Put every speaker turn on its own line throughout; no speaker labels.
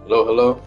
Hello, hello.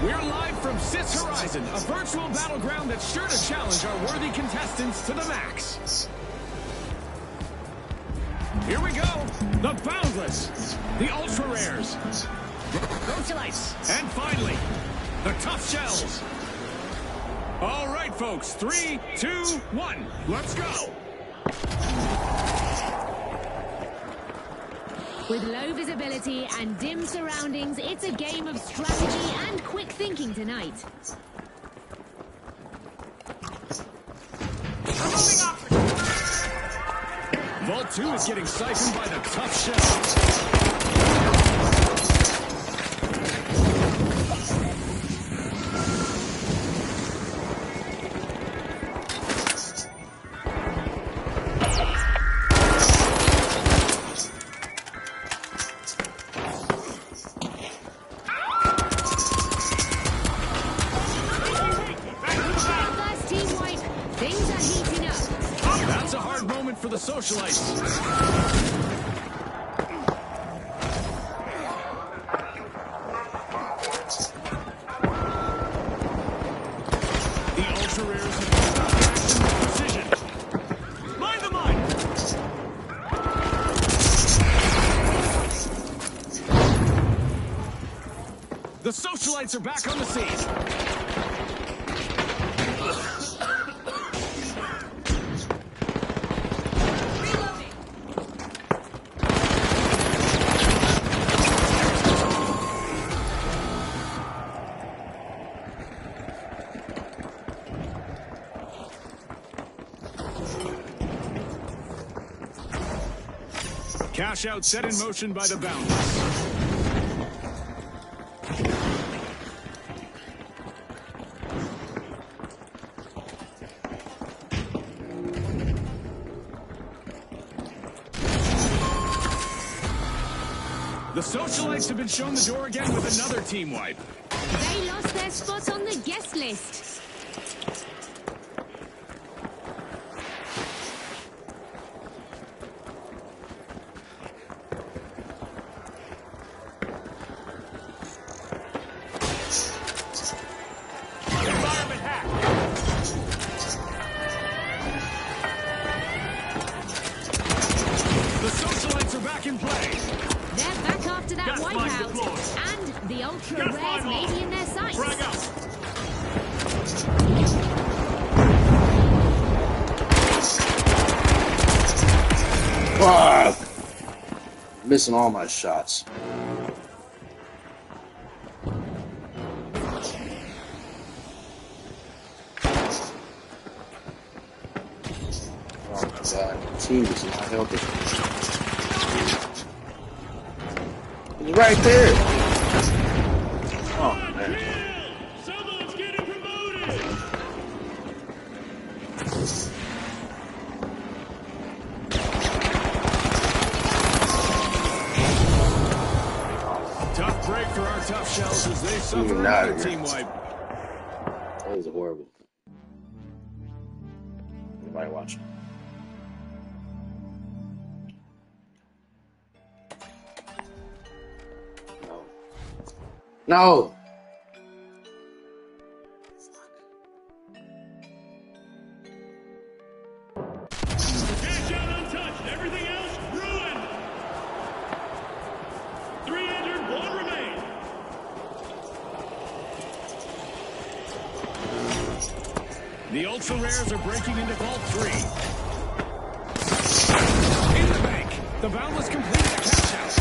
We're live from Sith Horizon, a virtual battleground that's sure to challenge our worthy contestants to the max. Here we go, the Boundless, the Ultra Rares, Ultralights, and finally, the Tough Shells. All right, folks, 3, 2, 1, let's go.
With low visibility and dim surroundings, it's a game of strategy and quick thinking tonight.
Vault 2 is getting siphoned by the Tough Shells. for the Socialites. The Ultra Rares have stopped action with precision. Mind the mine! The Socialites are back on the scene. Cash out set in motion by the Boundless. The Socialites have been shown the door again with another team wipe.
They lost their spot on the guest list.
Environment hack. The Socialites are back in play.
They're back after that
Gas line
wipeout.
deployed.
And the Ultra
Gas
Rares
line
may
off.
be in their sights.
Frag out.
Fuck! Missing all my shots. Oh my god, the team is not helping. He's right there! Oh man.
Someone's getting promoted. Tough break for our tough shells as they suffer
Even
another
out of
team
here.
wipe.
That was horrible. Anybody watching? No. No!
Cash out untouched. Everything else ruined. 3 entered, 1 remain. The Ultra Rares are breaking into Vault 3. In the bank. The Boundless completed the cash out.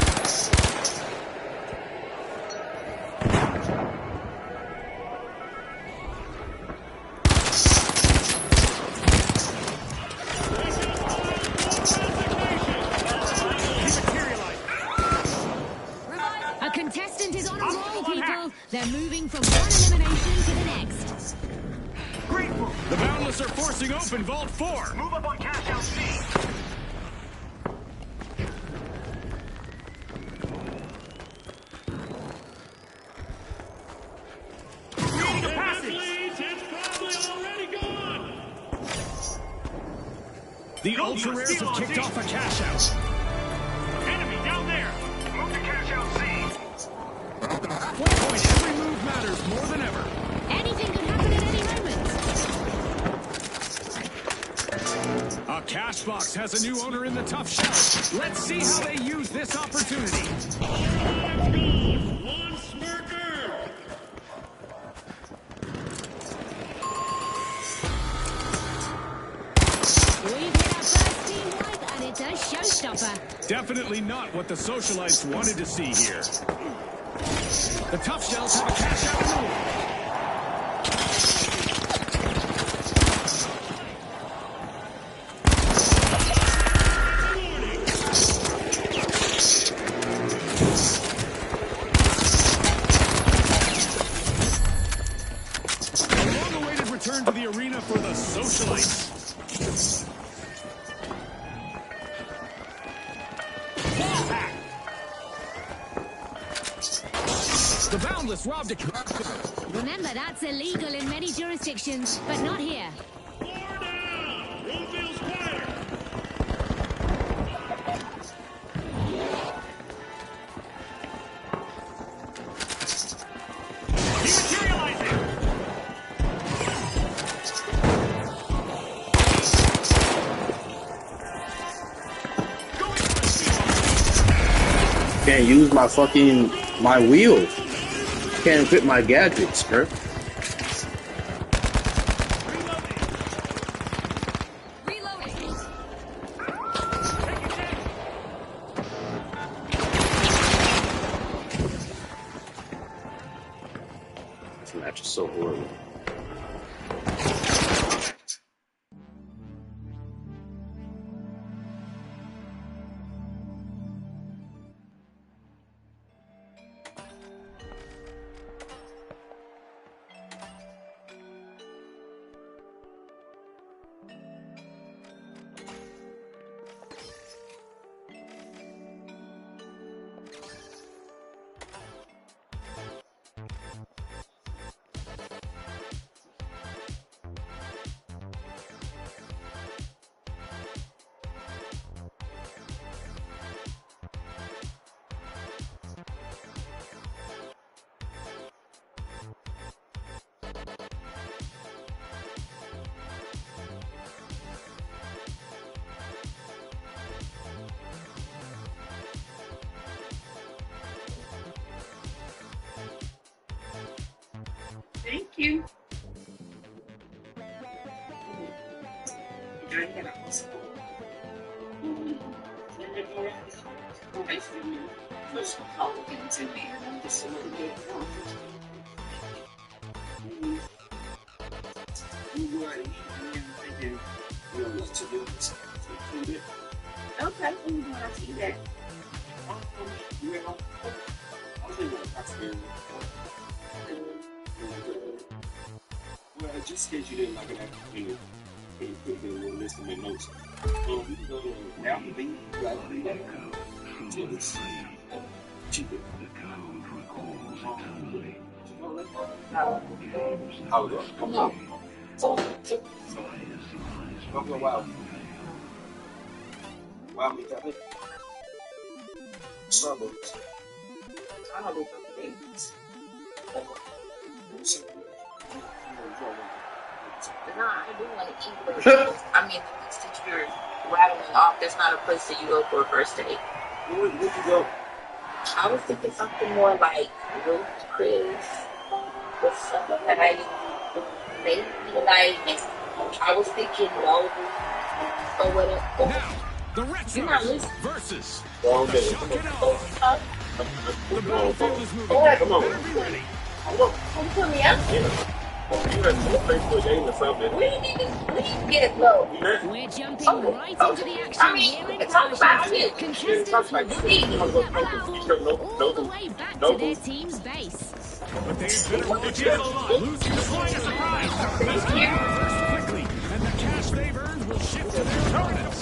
A contestant is on a roll, people. They're moving from one elimination to the next.
The Boundless are forcing open Vault 4. Move up on cash out C. Reading a passage. It's probably already gone. The Ultra Rares have kicked off a cash out. Enemy down there. Move to cash out C. 4 point. Every move matters more than ever.
Anything could happen at any moment.
A cash box has a new owner in the tough shell. Let's see how they use this opportunity. One smirker.
We've hit our first team wipe, and it's a showstopper.
Definitely not what the Socialites wanted to see here. The tough shells have a cash out in the wall. A long-awaited return to the arena for the Socialites. Ball hack. The Boundless robbed a...
Remember, that's illegal in many jurisdictions, but not here.
Floor down! Room feels quieter. materializing.
Can't use my wheel. Can't equip my gadgets, bro. This match is so horrible.
Thank you. Okay, when you want to see that.
Well, just in case you didn't like an opportunity, you can put a little list in your notes. We can go to Applebee's, until it's cheaper. How was it? Come on. Wow. Wow, we got it. Starbucks.
I don't do things. No, I do want to eat, but I mean, the list that you're rattling off, that's not a place that you go for a first date.
Where'd you go?
I was thinking something more like Ruth Chris, or something like maybe like I was thinking Noble or whatever.
Now, the
You're not
Retros
listening.
versus
Wrong
the
day.
Shuckin' The battlefield is moving.
Come on.
Better be ready.
Come put me out.
You had to Facebook game or something.
We need to get low.
We're jumping right into the action
I mean,
here
we
in
can talk about it.
Contestants will speed that platform all the way back to their team's base.
But they'd better watch out a lot. Losing the point of surprise. This can be reversed quickly, and the cash they've earned will shift to their opponent.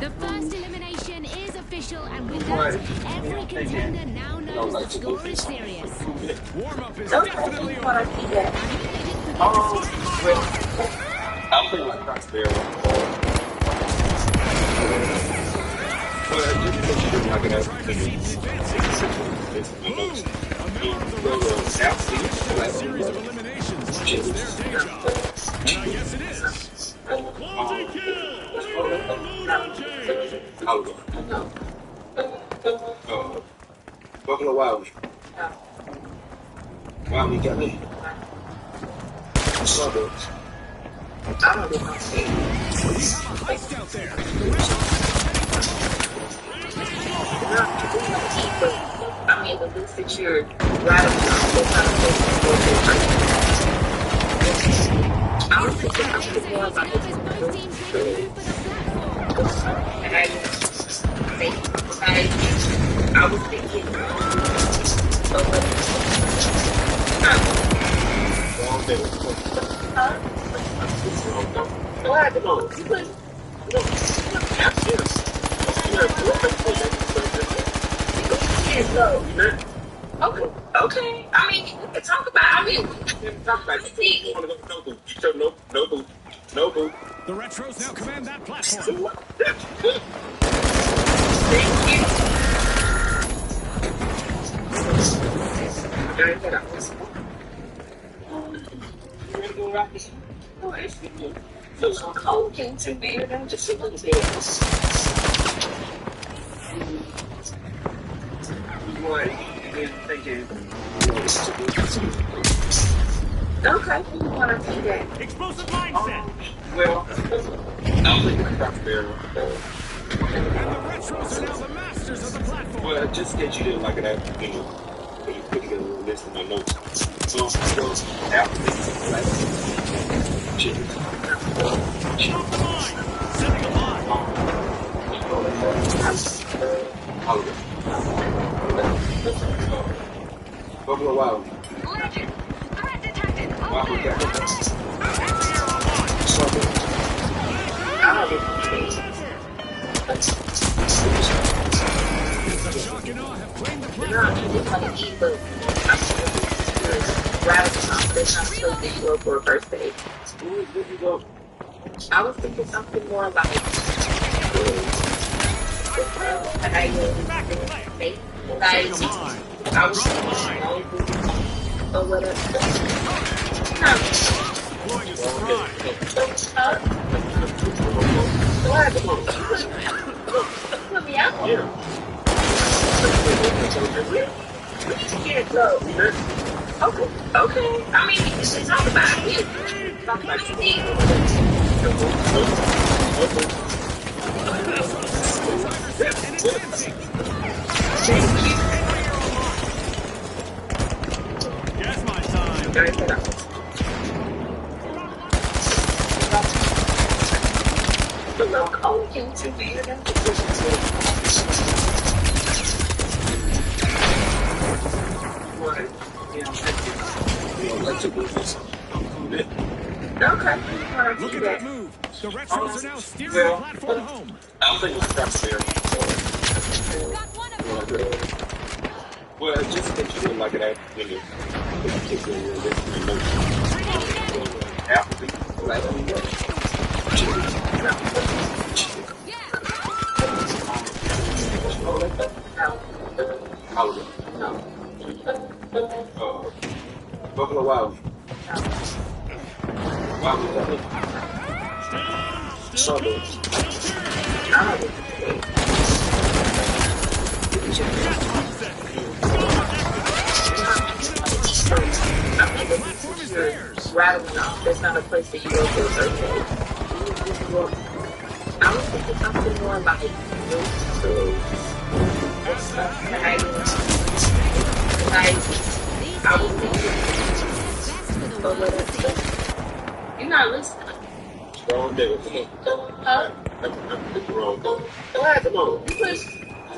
The first elimination is official, and with that, every contender now knows the score is serious.
Warm-up is definitely over.
I'm pretty much across there. But just because you didn't like it as a
Series of eliminations like it's their day job. And I guess it is. Quality kill!
I'll go. Buffalo Wild. Wow, you got me. Starbucks.
I don't know.
Heist out there.
I mean, the list that you're rattling off, what kind of place to go to first? I was thinking something more about this. And I was thinking,
Wrong day.
what happened? No, you couldn't. No, ask him. Okay. I mean, we can talk about. I mean,
Talk about it. You want to go to Nobu? You show no boot.
The Retros now command that platform.
Feel so cold into me, and I'm just a little bit. Okay, you want to see that?
Explosive mindset.
Well, I'll leave the craft barrel.
And the Retros are now the masters of the platform.
Well, just in case you didn't like it, you know, when you put together a list of my notes. So, after this, chicken.
Stop the mine. Setting a mine.
All of it. Buffalo Wild.
Legend. Threat detected.
Wild
All clear.
The Shock and Awe have claimed the
No,
platform.
you just want to eat, but I'm radical confidence. I'm still think you go for a birthday. I was thinking something more like
Back in play.
like I was thinking or whatever. No.
Deploying a surprise.
What? Put me out here. We can't go. Okay, okay. I mean, it's all about you. Talk about you.
Yes, my time.
Look, oh, you too weird. Okay.
Look at that move. The Retros are now steering the platform home.
I'll think it's craft barrel.
Got one of them.
Well, just in case you didn't like it, you know, if you list of my notes. Applebee's. Holiday. Buffalo Wild. Wild. Strawberries.
Platform is theirs.
Rattling off. There's not a place that you go for a birthday. I was thinking something more like I was thinking, but whatever. You're not listening.
Wrong day.
Huh?
Wrong day.
Come on.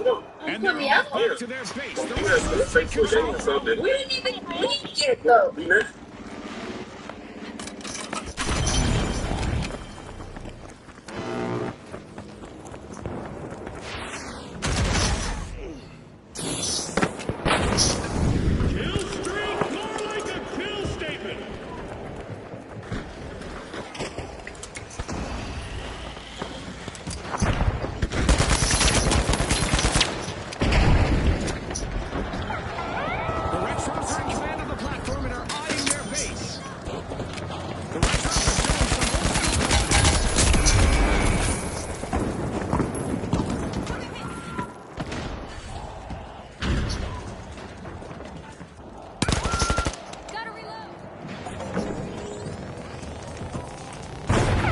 You
And
put me out
back
here.
to their base. The Retros take control.
We didn't even leave yet, though.
Kill streak, more like a kill statement. The Retros are in command of the platform and are eyeing their base. The Retros are showing some
Gotta reload.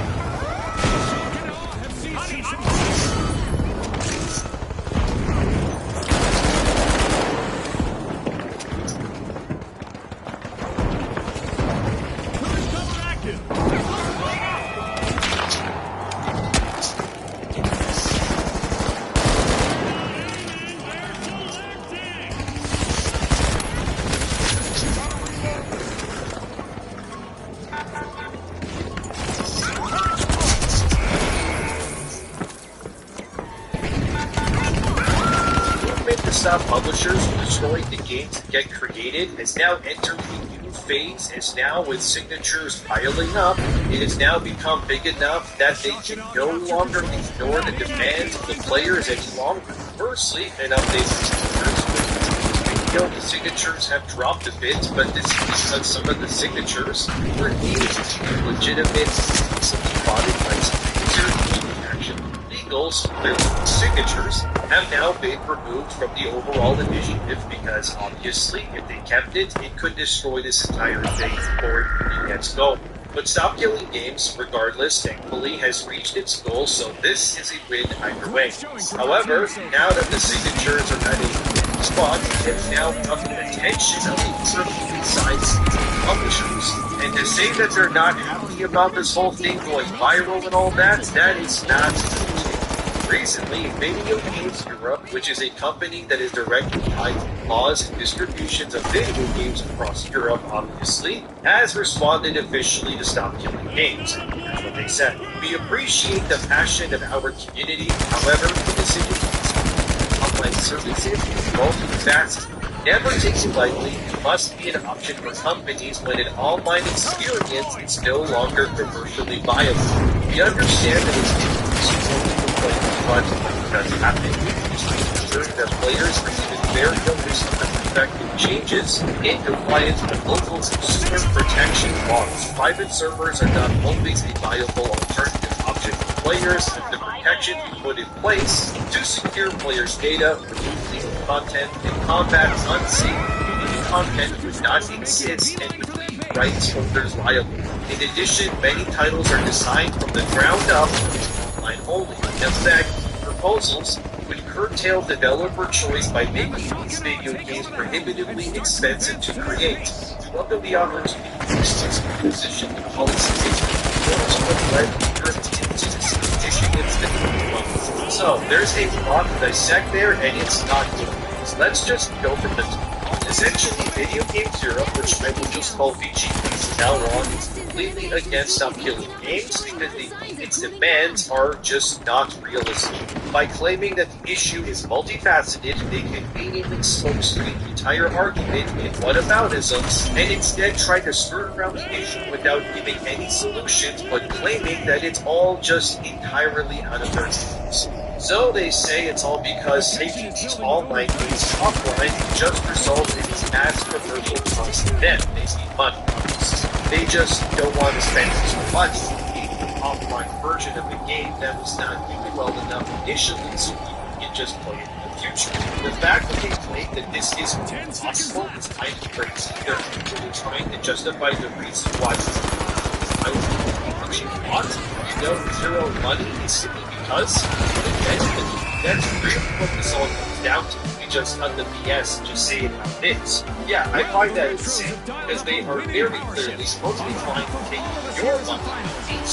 Shock and Awe have seized some double active.
Movement to stop publishers from destroying the games that get created has now entered the new phase is now with signatures piling up. It has now become big enough that they can no longer ignore the demands of the players any longer. Firstly, an update the signatures have dropped a bit, but this is because some of the signatures were deemed to be legitimate, spotted by signature action. Legals, their signatures, have now been removed from the overall initiative because obviously, if they kept it, it could destroy this entire thing before it gets going. But Stop Killing Games, regardless, thankfully has reached its goal, so this is a win either way. However, now that the signatures are at a spot, it's now come to the attention of the certain sites publishers. And to say that they're not happy about this whole thing going viral and all that, that is not true. Recently, Video Games Europe, which is a company that is directly tied to laws and distributions of video games across Europe, obviously, has responded officially to Stop Killing Games. That's what they said. We appreciate the passion of our community, however, the decision online services is multifaceted. Never takes it lightly, it must be an option for companies when an online experience is no longer commercially viable. We understand that it's difficult but does happen. Ensuring that players receive fair notice of the respective changes in compliance with local consumer protection laws. Private servers are not always a viable alternative option for players, and the protections we put in place to secure players' data, remove legal content, and combat unsafe content would not exist and would leave rights holders liable. In addition, many titles are designed from the ground up online only. In effect, proposals would curtail developer choice by making these video games prohibitively expensive to create. We welcome the opportunity to extend position the policy So, there's a lot to dissect there, and it's not good. So let's just go from the top. Essentially, Video Games Europe, which I will just call VGP from now on, is completely against Stop Killing Games because its demands are just not realistic. By claiming that the issue is multifaceted, they conveniently smokescreen the entire argument in whataboutisms and instead try to skirt around the issue without giving any solutions but claiming that it's all just entirely out of their hands. So they say it's all because taking these online games offline just results in these mass commercial costs to them. They need money. They just don't want to spend too much on an offline version of a game that was not doing well enough initially so people can just play it in the future. The fact that they claim that this is possible is kind of crazy. They're actually trying to justify the reason why I was what? You know, zero money is simply because that's really what this all comes down to. We just cut the BS and just say it how it is. Yeah, I find that insane because they are very clearly supposed to be trying to take your money and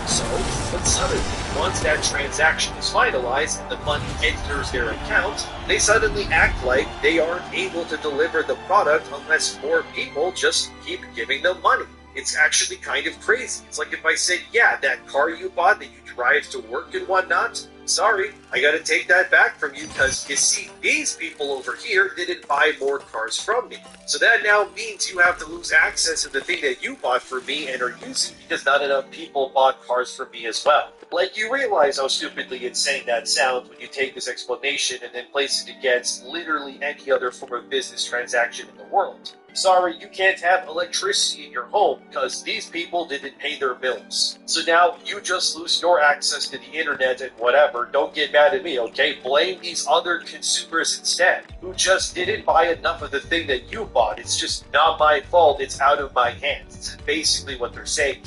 so, but suddenly, once that transaction is finalized and the money enters their account, they suddenly act like they aren't able to deliver the product unless more people just keep giving them money. It's actually kind of crazy. It's like if I said, yeah, that car you bought that you drive to work and whatnot, sorry, I gotta take that back from you because you see, these people over here didn't buy more cars from me. So that now means you have to lose access to the thing that you bought for me and are using because not enough people bought cars from me as well. Like, you realize how stupidly insane that sounds when you take this explanation and then place it against literally any other form of business transaction in the world. Sorry, you can't have electricity in your home because these people didn't pay their bills. So now you just lose your access to the internet and whatever. Don't get mad at me, okay? Blame these other consumers instead, who just didn't buy enough of the thing that you bought. It's just not my fault. It's out of my hands. It's basically what they're saying.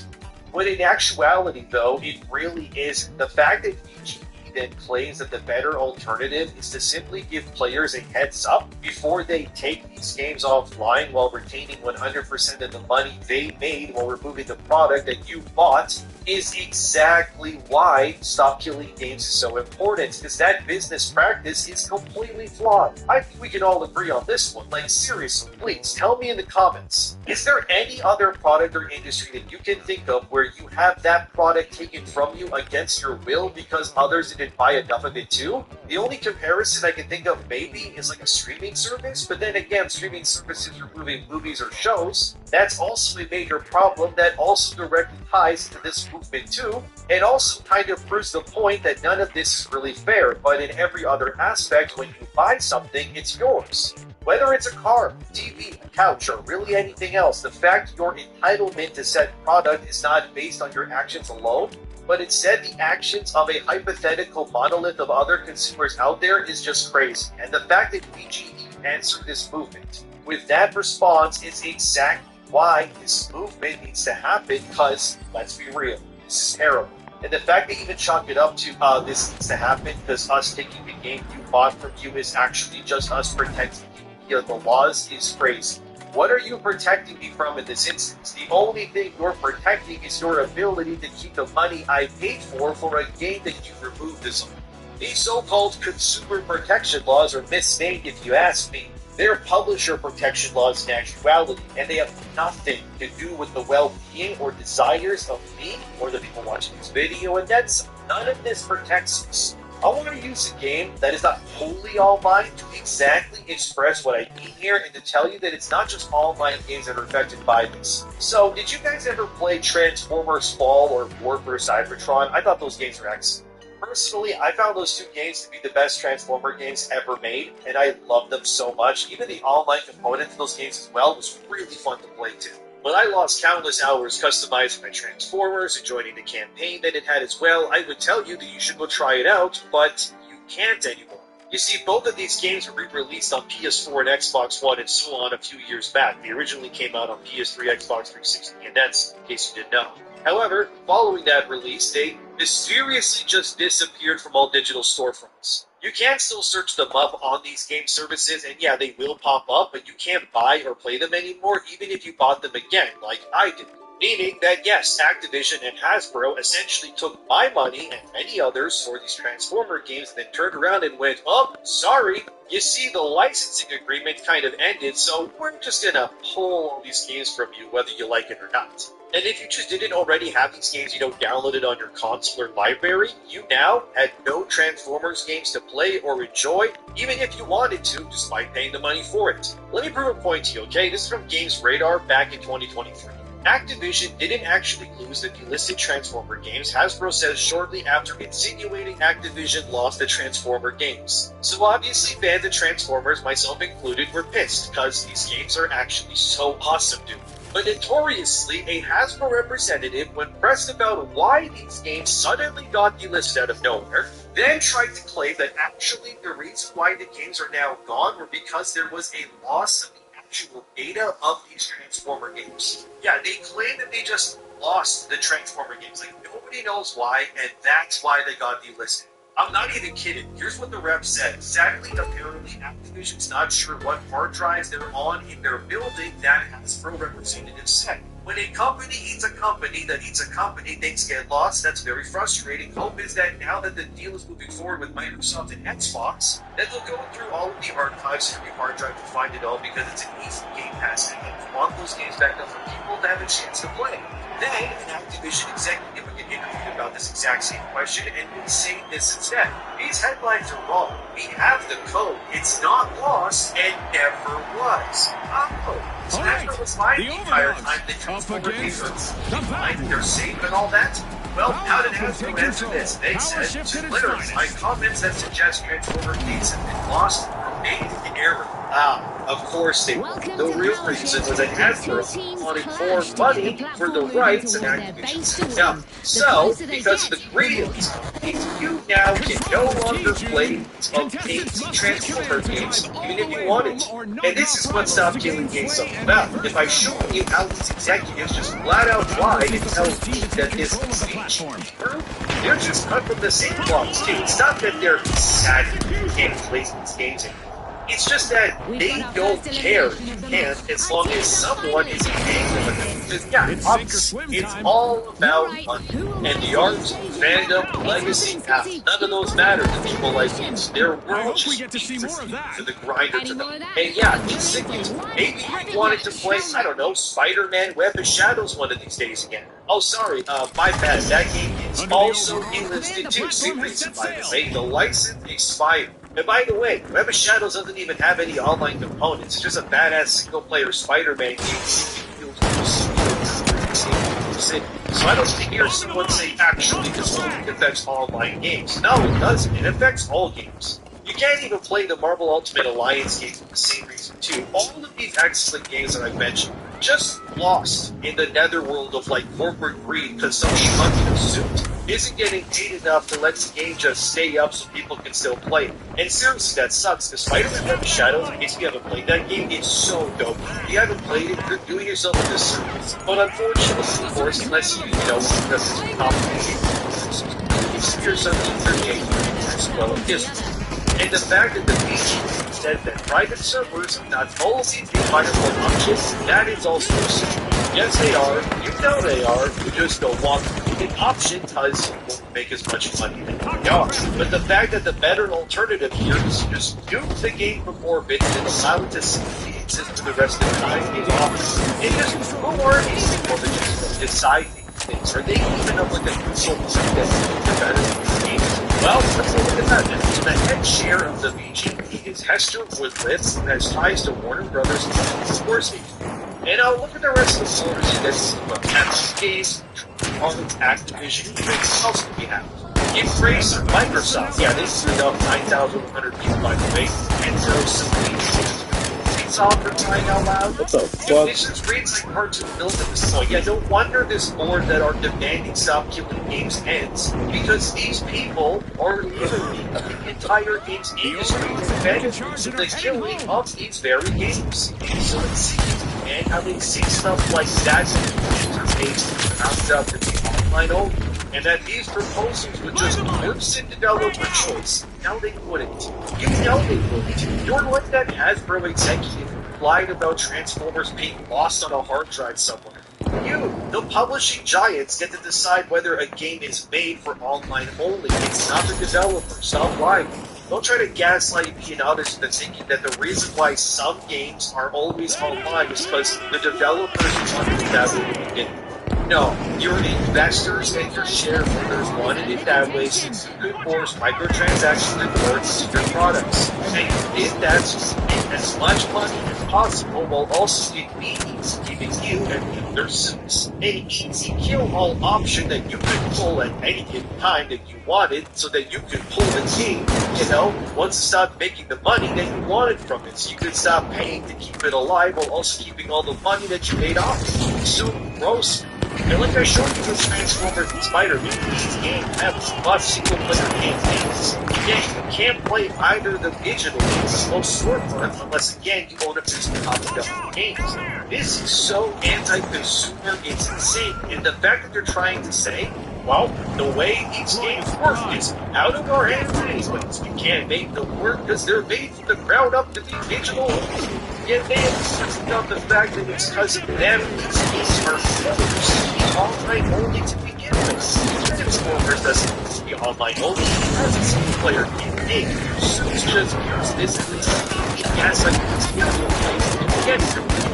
When in actuality, though, it really is the fact that VGP then claims that the better alternative is to simply give players a heads up before they take these games offline while retaining 100% of the money they made while removing the product that you bought is exactly why Stop Killing Games is so important, because that business practice is completely flawed. I think we can all agree on this one. Like, seriously, please, tell me in the comments, is there any other product or industry that you can think of where you have that product taken from you against your will because others didn't didn't buy enough of it too. The only comparison I can think of maybe is like a streaming service, but then again, streaming services removing movies or shows, that's also a major problem that also directly ties to this movement too, and also kind of proves the point that none of this is really fair, but in every other aspect, when you buy something, it's yours. Whether it's a car, TV, a couch, or really anything else, the fact your entitlement to said product is not based on your actions alone, but instead the actions of a hypothetical monolith of other consumers out there is just crazy. And the fact that VGE answered this movement with that response is exactly why this movement needs to happen, because, let's be real, this is terrible. And the fact they even chalk it up to this needs to happen because us taking the game you bought from you is actually just us protecting the laws is crazy. What are you protecting me from in this instance? The only thing you're protecting is your ability to keep the money I paid for a game that you removed this on. These so-called consumer protection laws are misnamed if you ask me. They're publisher protection laws in actuality, and they have nothing to do with the well-being or desires of me or the people watching this video, and that's none of this protects us. I want to use a game that is not wholly all mine to exactly express what I mean here and to tell you that it's not just all mine games that are affected by this. So, did you guys ever play Transformers Fall or War vs. Cybertron? I thought those games were excellent. Personally, I found those two games to be the best Transformer games ever made, and I loved them so much. Even the online component of those games as well was really fun to play too. But I lost countless hours customizing my Transformers and joining the campaign that it had as well. I would tell you that you should go try it out, but you can't anymore. You see, both of these games were re-released on PS4 and Xbox One and so on a few years back. They originally came out on PS3, Xbox 360, and that's in case you didn't know. However, following that release, they mysteriously just disappeared from all digital storefronts. You can still search them up on these game services, and yeah, they will pop up, but you can't buy or play them anymore, even if you bought them again, like I did. Meaning that yes, Activision and Hasbro essentially took my money and many others for these Transformer games and then turned around and went, oh, sorry, you see the licensing agreement kind of ended, so we're just gonna pull all these games from you whether you like it or not. And if you just didn't already have these games, downloaded on your console or library, you now had no Transformers games to play or enjoy, even if you wanted to, despite paying the money for it. Let me prove a point to you, okay? This is from Games Radar back in 2023. Activision didn't actually lose the delisted Transformer games, Hasbro says shortly after insinuating Activision lost the Transformer games. So obviously fans of Transformers, myself included, were pissed, because these games are actually so awesome, dude. But notoriously, a Hasbro representative, when pressed about why these games suddenly got delisted out of nowhere, then tried to claim that actually the reason why the games are now gone were because there was a loss of the actual data of these Transformer games. Yeah, they claim that they just lost the Transformer games. Like, nobody knows why, and that's why they got delisted. I'm not even kidding. Here's what the rep said. Sadly, apparently, Activision's not sure what hard drives they're on in their building, that Hasbro representative said. When a company eats a company that eats a company, things get lost. That's very frustrating. Hope is that now that the deal is moving forward with Microsoft and Xbox, that they'll go through all of the archives and every hard drive to find it all, because it's an easy Game Pass thing. And we want those games back up for people to have a chance to play. Then, an Activision executive would get interviewed about this exact same question and would say this instead. These headlines are wrong. We have the code. It's not lost and never was. So Hasbro was lying the entire time they Transformer games are fine, they're safe and all that. Well, how did Hasbro answer this? They said, to clarify comments that suggest Transformer games have been lost or made in error. Of course they were. The real reason was that Hasbro wanted more money for the rights and Activision said no. So, because of the greediness companies, you now can no longer play amazing Transformer games even if you wanted to. And this is what Stop Killing Games is about. If I show you how these executives just flat out lied and tell me that this is true, they're just cut from the same cloth too. It's not that they're sad that you can't play these games anymore. It's just that they don't care if you can, as long as someone is paying them enough Yeah,
It's sink or
obviously,
swim
it's
time.
all about
Alright,
money.
who will
And the
make
art,
the change
fandom,
now?
legacy,
It's
none of those matter to people like me. Their
I
world
hope we
just
get to see more of that.
to the grinder
Any
to
more
them.
of that?
And yeah,
We're
just
in
thinking,
for one
maybe
epic
you wanted to
match.
play, I don't know, Spider-Man Web of Shadows one of these days again. Oh, sorry, my bad. That game is
Under the
also
overall command,
enlisted
the
too. Same
platform has
reason,
set
by the
sail.
way. The license expired. And by the way, Web of Shadows doesn't even have any online components. It's just a badass single-player Spider-Man game. So I don't hear someone say, actually, this only affects online games. No, it doesn't. It affects all games. You can't even play the Marvel Ultimate Alliance games for the same reason, too. All of these excellent games that I've mentioned just lost in the netherworld of, like, corporate greed because some schmuck in a suit isn't getting paid enough to let the game just stay up so people can still play it. And seriously, that sucks, because Spider-Man Web of Shadows, in case you haven't played that game, it's so dope. If you haven't played it, you're doing yourself a disservice. But unfortunately, of course, unless you know, because it's complicated, you see yourself in your game as well as history. And the fact that the BG said that private servers are not always being firewall options, that is also true. Yes, they are. You know they are. You just don't want an option because you won't make as much money as they are. But the fact that the better alternative here is to just nuke the game before bit and allow it to simply exist for the rest of the time is awesome. And just who are these people that just decide these things? Are they even up with a consultancy that's better than the games? Well, let's look at that. The head share of the VGP is Hester Woodlitz, who has ties to Warner Brothers and Scorsese. And I'll look at the rest of the stories and see what Pepsi Games, Activision, and what else do we have? Embracer, Microsoft. Yeah, this is enough 9,100 people, by the way. And so some off for crying out loud.
What the fuck?
This just reads like cartoon built at this point. Yeah, no wonder this board that are demanding stop killing games ends. Because these people are literally the entire games industry benefiting from the killing of these very games. So let's see, and how they see stuff like that interface rounded up to be online only. And that these proposals would just worsen developer choice. Now they wouldn't. You know they wouldn't. You're like that Hasbro executive who lied about Transformers being lost on a hard drive somewhere. You, the publishing giants, get to decide whether a game is made for online only. It's not the developer. Stop lying. Don't try to gaslight me and others into thinking that the reason why some games are always online is because the developers wanted it that way they didn't. No, your investors and your shareholders wanted it that way since you could force microtransactions and rewards to your products. And you did that to make as much money as possible while also it means giving you and your suits an easy kill-all option that you could pull at any given time that you wanted so that you could pull the game, you know, once you stopped making the money that you wanted from it. So you could stop paying to keep it alive while also keeping all the money that you made off it. So gross. And like I showed you with Transformers and Spider-Man, these games have must single-player campaigns. Again, you can't play either of them digitally in most storefronts unless, again, you own a physical copy of the games. This is so anti-consumer, it's insane. And the fact that they're trying to say, well, the way these games work is out of our hands anyways. You can't make them work because they're made from the ground up to be digital. Yet they insist on the fact that it's because of them these games are fillers, online only to begin with. Transformers doesn't need to be online only because it's a player game. Suits just use this as a yes, I can see how you'll play. Again,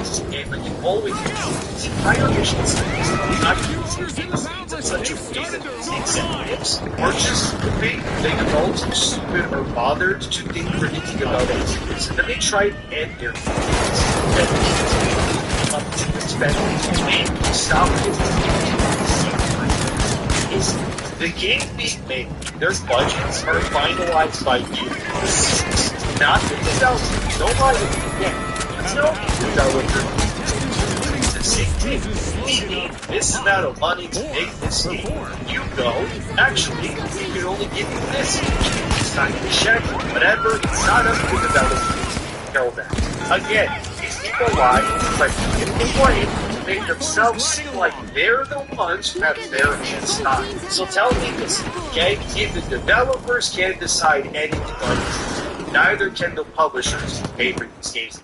it's a game that you always do. The entire mission series not using games in such a way that the executives are just stupid. They are all too stupid or bothered to think critically about it. And then they try to end their stop it. The game being made, their budgets are finalized by you, not the developer. Don't lie to me again. It's no developer. We need this amount of money to make this game. You go, actually, we can only give you this. It's time to check, whatever, it's not up to the developer. Tell that. Again, these people lie, but if they blame, make themselves seem like they're the ones who have their hands tied. So tell me this, okay? If the developers can't decide anything on this, neither can the publishers pay for these games.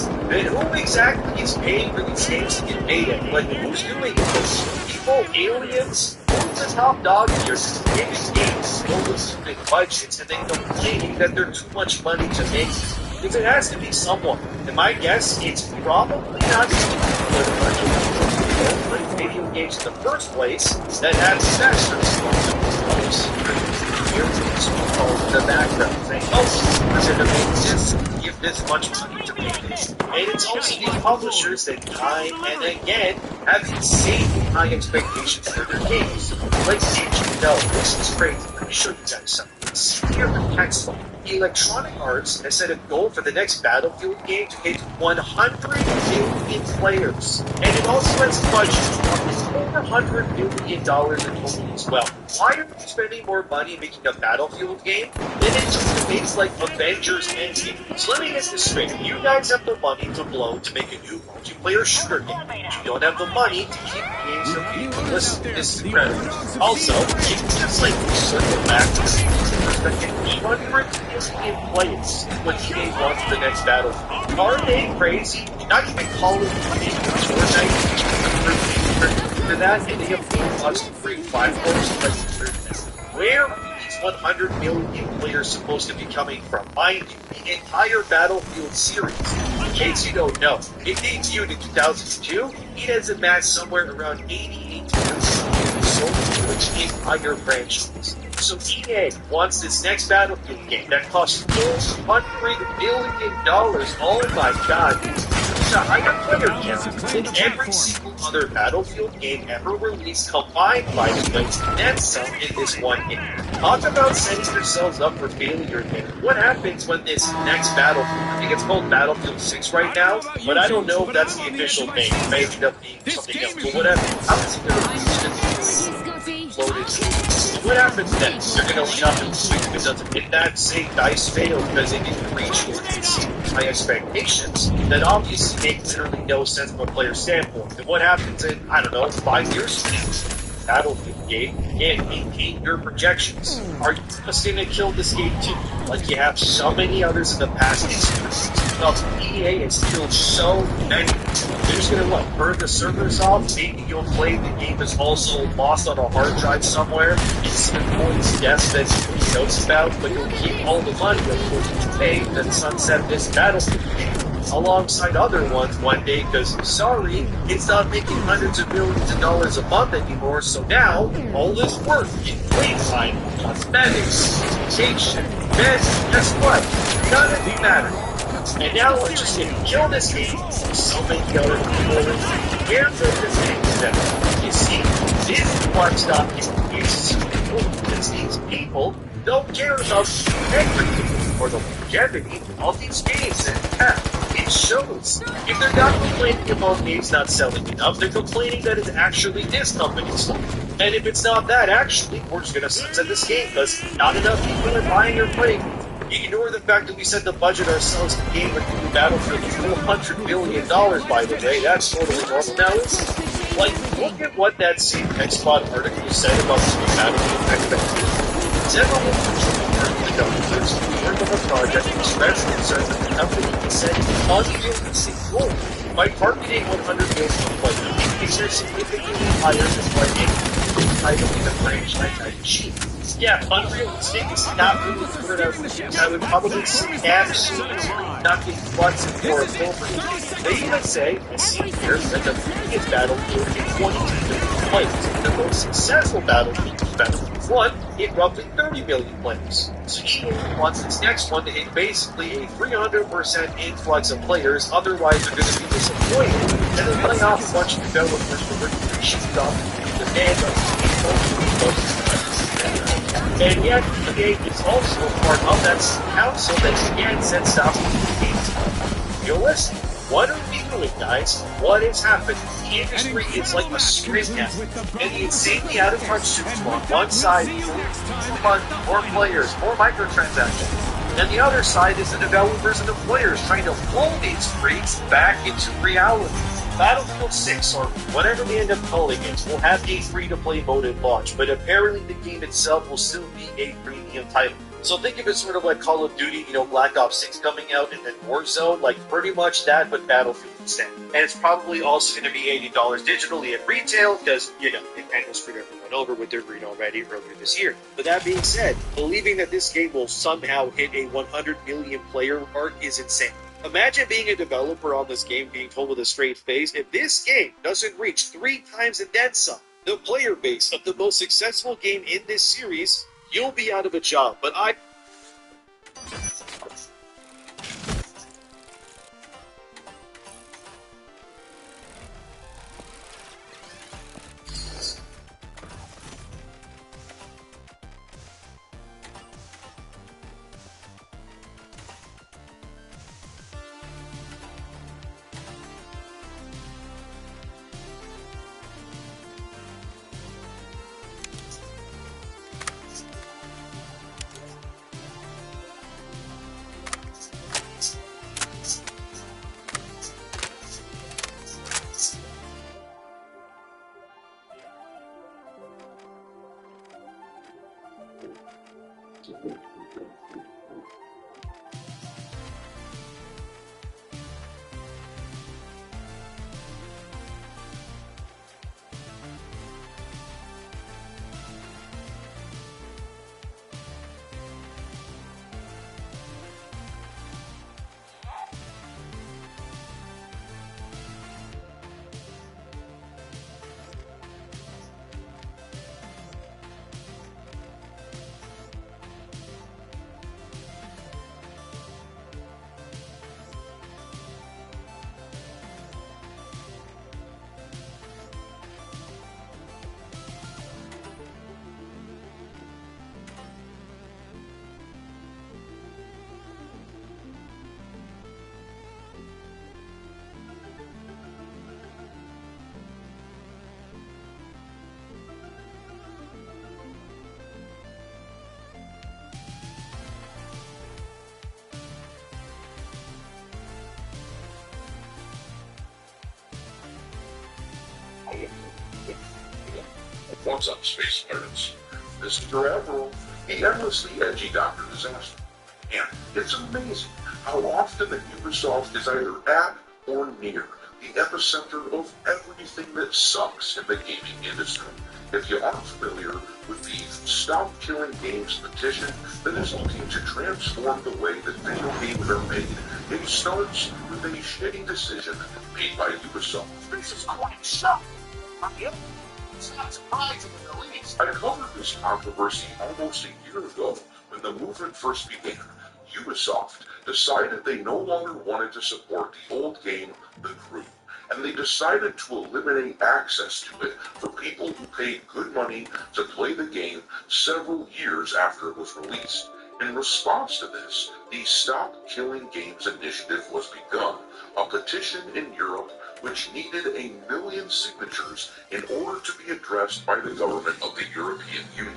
Who exactly is paying for these games to get made at? Like, who's doing it? People, aliens? Who's the top dog here? Making games with big budgets and then complaining that they're too much money to make. Because it has to be someone. And my guess, it's probably not for the budget. Video games in the first place that have sex in the background saying, oh, we're going to make this, give this much money to make this. And it's also these publishers that time and again have insanely high expectations for their games. Like, this is crazy. Let me show you guys something. Here in Texas, Electronic Arts has set a goal for the next Battlefield game to hit 100 million players. And it also has a budget of $400 million in total as well. Why are we spending more money making a Battlefield game than it just makes like Avengers Endgame? So let me get this straight. You guys have the money to blow to make a new multiplayer shooter game. You don't have the money to keep games from being listed. This is incredible. Also, you can just like circle back to the 100 million players when EA wants the next Battlefield. Are they crazy? Not even Call of Duty or Fortnite for that, and they have lots of free platforms like where are these 100 million players supposed to be coming from? Mind you, the entire Battlefield series. In case you don't know, it debuted in 2002. It has amassed somewhere around 88 million sold to its entire franchise. So EA wants this next Battlefield game that costs $400 million. Oh my god. It's a higher player count than every single other Battlefield game ever released combined, by the way, and some in this one game. Talk about setting yourselves up for failure here. What happens when this next Battlefield, I think it's called Battlefield 6 right now, but I don't know if that's the official name. It may end up being something else, but whatever. How is it going to be loaded? What happens then? They're going to win up and swing if it doesn't hit that. Say DICE failed because they didn't reach my expectations. That obviously makes literally no sense from a player standpoint. And what happens in, I don't know, 5 years from now? Battlefield game and maintain your projections. Are you just going to kill this game too? Like you have so many others in the past history. EA has killed so many. They're just going to burn the servers off. Maybe you'll play the game is also lost on a hard drive somewhere. It's an employee's desk that nobody knows about, but you'll keep all the money of course you pay then sunset this Battlefield game alongside other ones one day because, sorry, it's not making hundreds of millions of dollars a month anymore, so now all this work in playtime, cosmetics, education, then guess what? None of it matters. And now we're just going to kill this game. So many other people care for this game that you see, this is what's stopping these people don't care about everything or the longevity of these games. And it shows. If they're not complaining about games not selling enough, they're complaining that it's actually this company's fault. And if it's not that, actually, we're just going to sunset this game because not enough people are buying or playing. Ignore the fact that we set the budget ourselves to game with the new Battlefield $400 million, by the way. That's totally normal now. Like, look at what that same Xbox article said about the new Battlefield expectations. Several the governors work on the project expressed concerns that the company said unrealistic goal by targeting 100 million players. These are significantly higher than what any title in the franchise achieved. Yeah, unrealistic is not really the word I would probably say absolutely not being flexible or appropriate. They even say, as seen here, that the previous Battlefield hit 22 million players, and the most successful Battlefield, Battlefield 1, hit roughly 30 million players. So EA wants its next one to hit basically a 300% influx of players, otherwise they're going to be disappointed, and they're laying off a bunch of developers who are going to shoot off the demand of and yet, EA is also part of that council that again sets up games. Realistic. What are we doing, guys? What is happening? The industry is like a sprint now, and the insanely out of touch suits on one side, more fun, more players, more microtransactions, and the other side is the developers and the players trying to pull these freaks back into reality. Battlefield 6, or whatever they end up calling it, will have a free-to-play mode at launch, but apparently the game itself will still be a premium title. So think of it sort of like Call of Duty, Black Ops 6 coming out, and then Warzone, like pretty much that, but Battlefield instead. And it's probably also going to be $80 digitally at retail, because, Nintendo screwed everyone over with their greed already earlier this year. But that being said, believing that this game will somehow hit a 100 million player mark is insane. Imagine being a developer on this game being told with a straight face, if this game doesn't reach 3 times and then some the player base of the most successful game in this series, you'll be out of a job. But
What's up, space pirates? This is your Admiral, the endlessly edgy Dr. Disaster. And it's amazing how often that Ubisoft is either at or near the epicenter of everything that sucks in the gaming industry. If you aren't familiar with the Stop Killing Games petition that is looking to transform the way that video games are made, it starts with a shitty decision made by Ubisoft. This is quite shocking. It's not surprising in the least. I covered this controversy almost a year ago when the movement first began. Ubisoft decided they no longer wanted to support the old game, The Crew, and they decided to eliminate access to it for people who paid good money to play the game several years after it was released. In response to this, the Stop Killing Games initiative was begun, a petition in Europe which needed 1 million signatures in order to be addressed by the government of the European Union.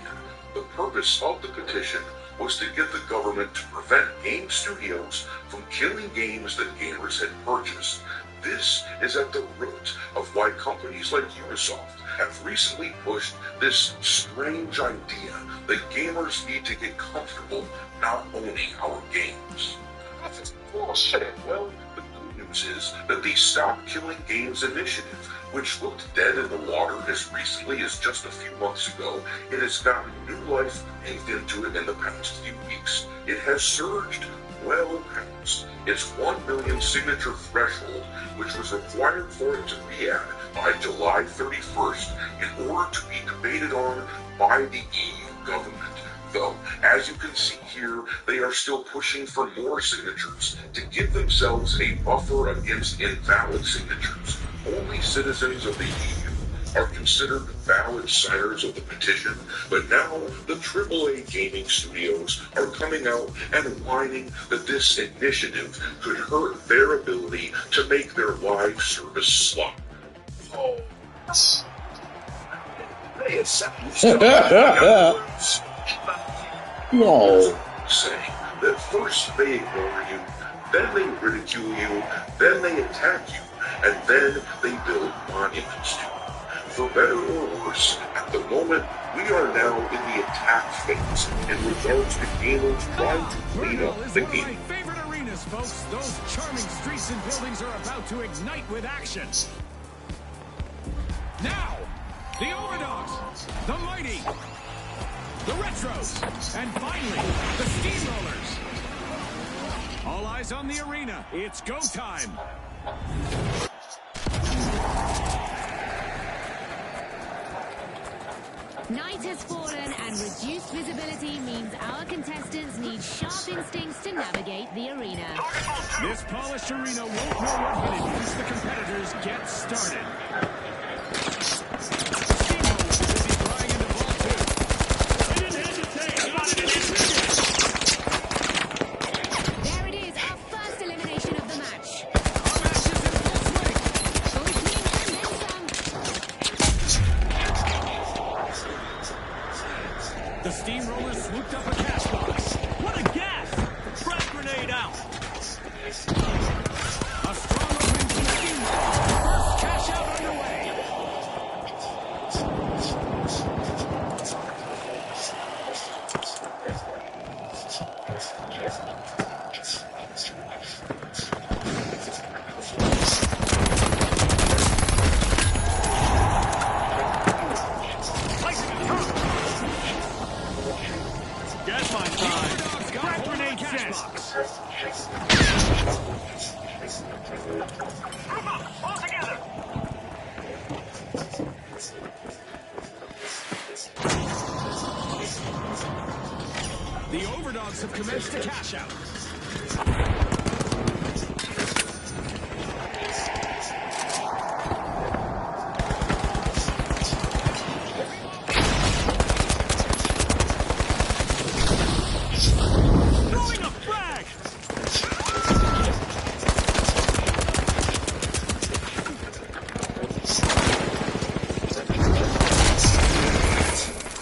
The purpose of the petition was to get the government to prevent game studios from killing games that gamers had purchased. This is at the root of why companies like Ubisoft have recently pushed this strange idea that gamers need to get comfortable not owning our games. That's bullshit. Well, the good news is that the Stop Killing Games initiative, which looked dead in the water as recently as just a few months ago, it has gotten new life into it in the past few weeks. It has surged well past its 1 million signature threshold, which was required for it to be at by July 31st in order to be debated on by the EU government. Though, as you can see here, they are still pushing for more signatures to give themselves a buffer against invalid signatures. Only citizens of the EU are considered valid signers of the petition, but now the AAA gaming studios are coming out and whining that this initiative could hurt their ability to make their live service slot. Oh, they established
No.
saying that first they ignore you, then they ridicule you, then they attack you, and then they build monuments to you. For better or worse, at the moment, we are now in the attack phase in regards to gamers trying to clean
Burnell
up
is
the
one of my
game.
favorite arenas, folks. Those charming streets and buildings are about to ignite with action. Now, the Overdogs, the Mighty, the Retros, and finally, the Steamrollers. All eyes on the arena. It's go time.
Night has fallen and reduced visibility means our contestants need sharp instincts to navigate the arena.
This polished arena won't know what hit it once the competitors get started. Steamrollers are busy flying into ball two. They didn't hesitate.
There it is, our first elimination of the match.
Our match is in full swing.
Full swing and then some.
The Steamrollers swooped up a cash box. What a gas! Frag grenade out. A strong opening from the Steamrollers. First cash out underway. Gas mine time. Frag grenade cash box. Group up, all together. The Overdogs have commenced a cash out. Throwing a frag!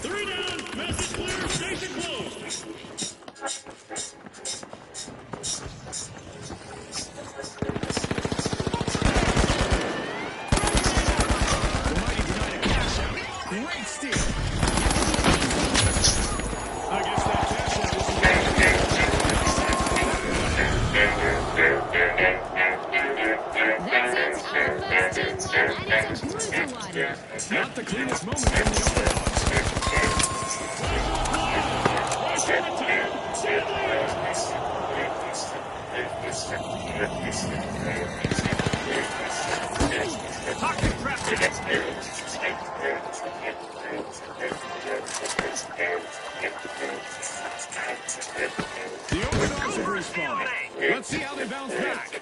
Three down, message clear, station closed. The Mighty denied a cash out. Great steal. I guess that cash out was
That's it, our first team won, and it's a brutal one.
not the cleanest moment from the Overdogs. Toxic trap The Overdogs have respawned. Let's see how they bounce back.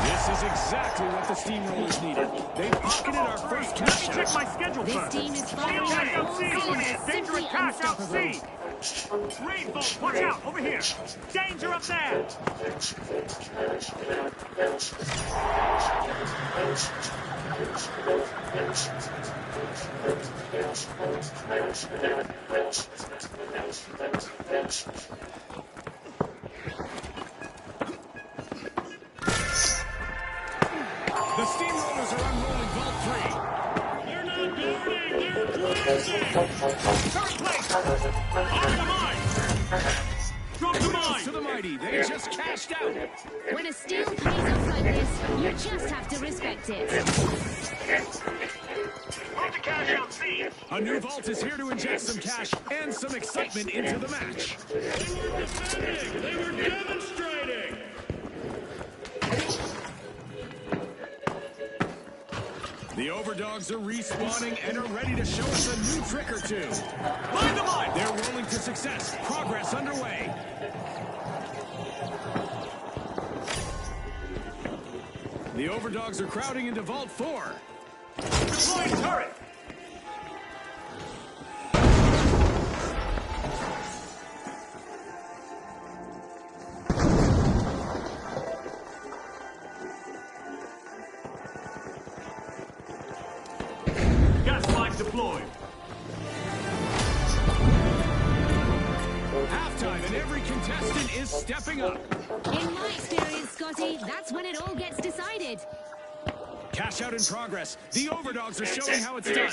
This is exactly what the Steamrollers needed. They pocketed our first cash out. Check my schedule
This team is firing on all cylinders, simply unstoppable.
Rainbow, watch out, over here. Danger up there. The Steamrollers are unrolling Vault 3. They're not guarding, they're closing. Third place. On the mine. Drop the mine. To the Mighty. They just cashed out.
When a steal pays off like this, you just have to respect it.
Move to cash out C. A new vault is here to inject some cash and some excitement into the match. They were defending. They were demonstrating. The Overdogs are respawning and are ready to show us a new trick or two. Find them on! They're rolling to success. Progress underway. The Overdogs are crowding into Vault 4. Deploying turret! Gas line deployed. every contestant is stepping up.
In my experience, Scotty, that's when it all gets decided.
Cash out in progress. The Overdogs are showing how it's done.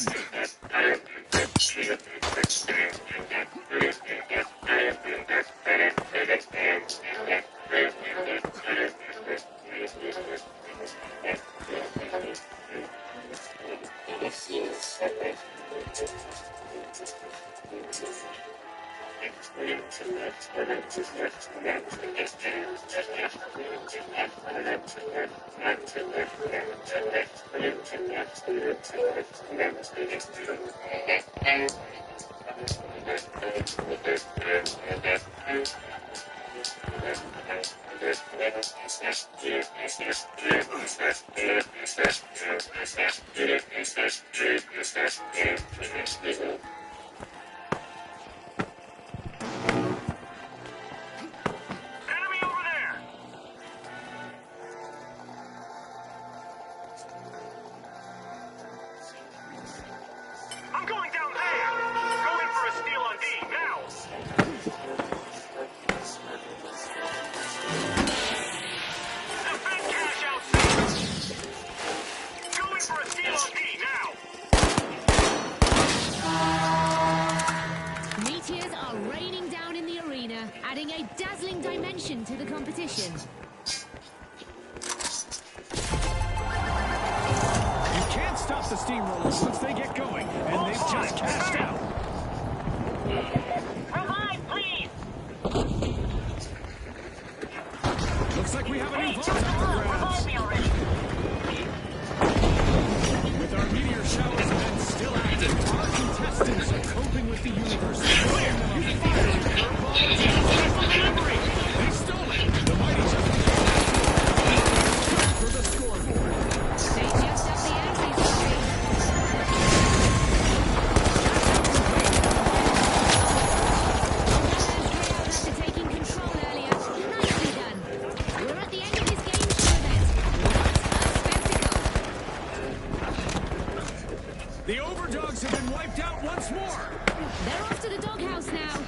I'm going down there! Go in for a steal on D, now! Defend cash out C! Go in for a steal on D, now!
Meteors are raining down in the arena, adding a dazzling dimension to the competition.
You can't stop the steamrollers once they get going, and they've just cashed out.
Revive, please!
Looks like we have a new vault up for grabs.
Revive me already!
With our meteor showers events still active, our contestants are coping with the universe. Clear! You fired a curveball! They stole it! The mighty just for the scoreboard.
They just up the ante, Scotty. After taking control earlier. Nicely done. We're at the end of this game show event. What a spectacle.
The Overdogs have been wiped out once more.
They're off to the doghouse now.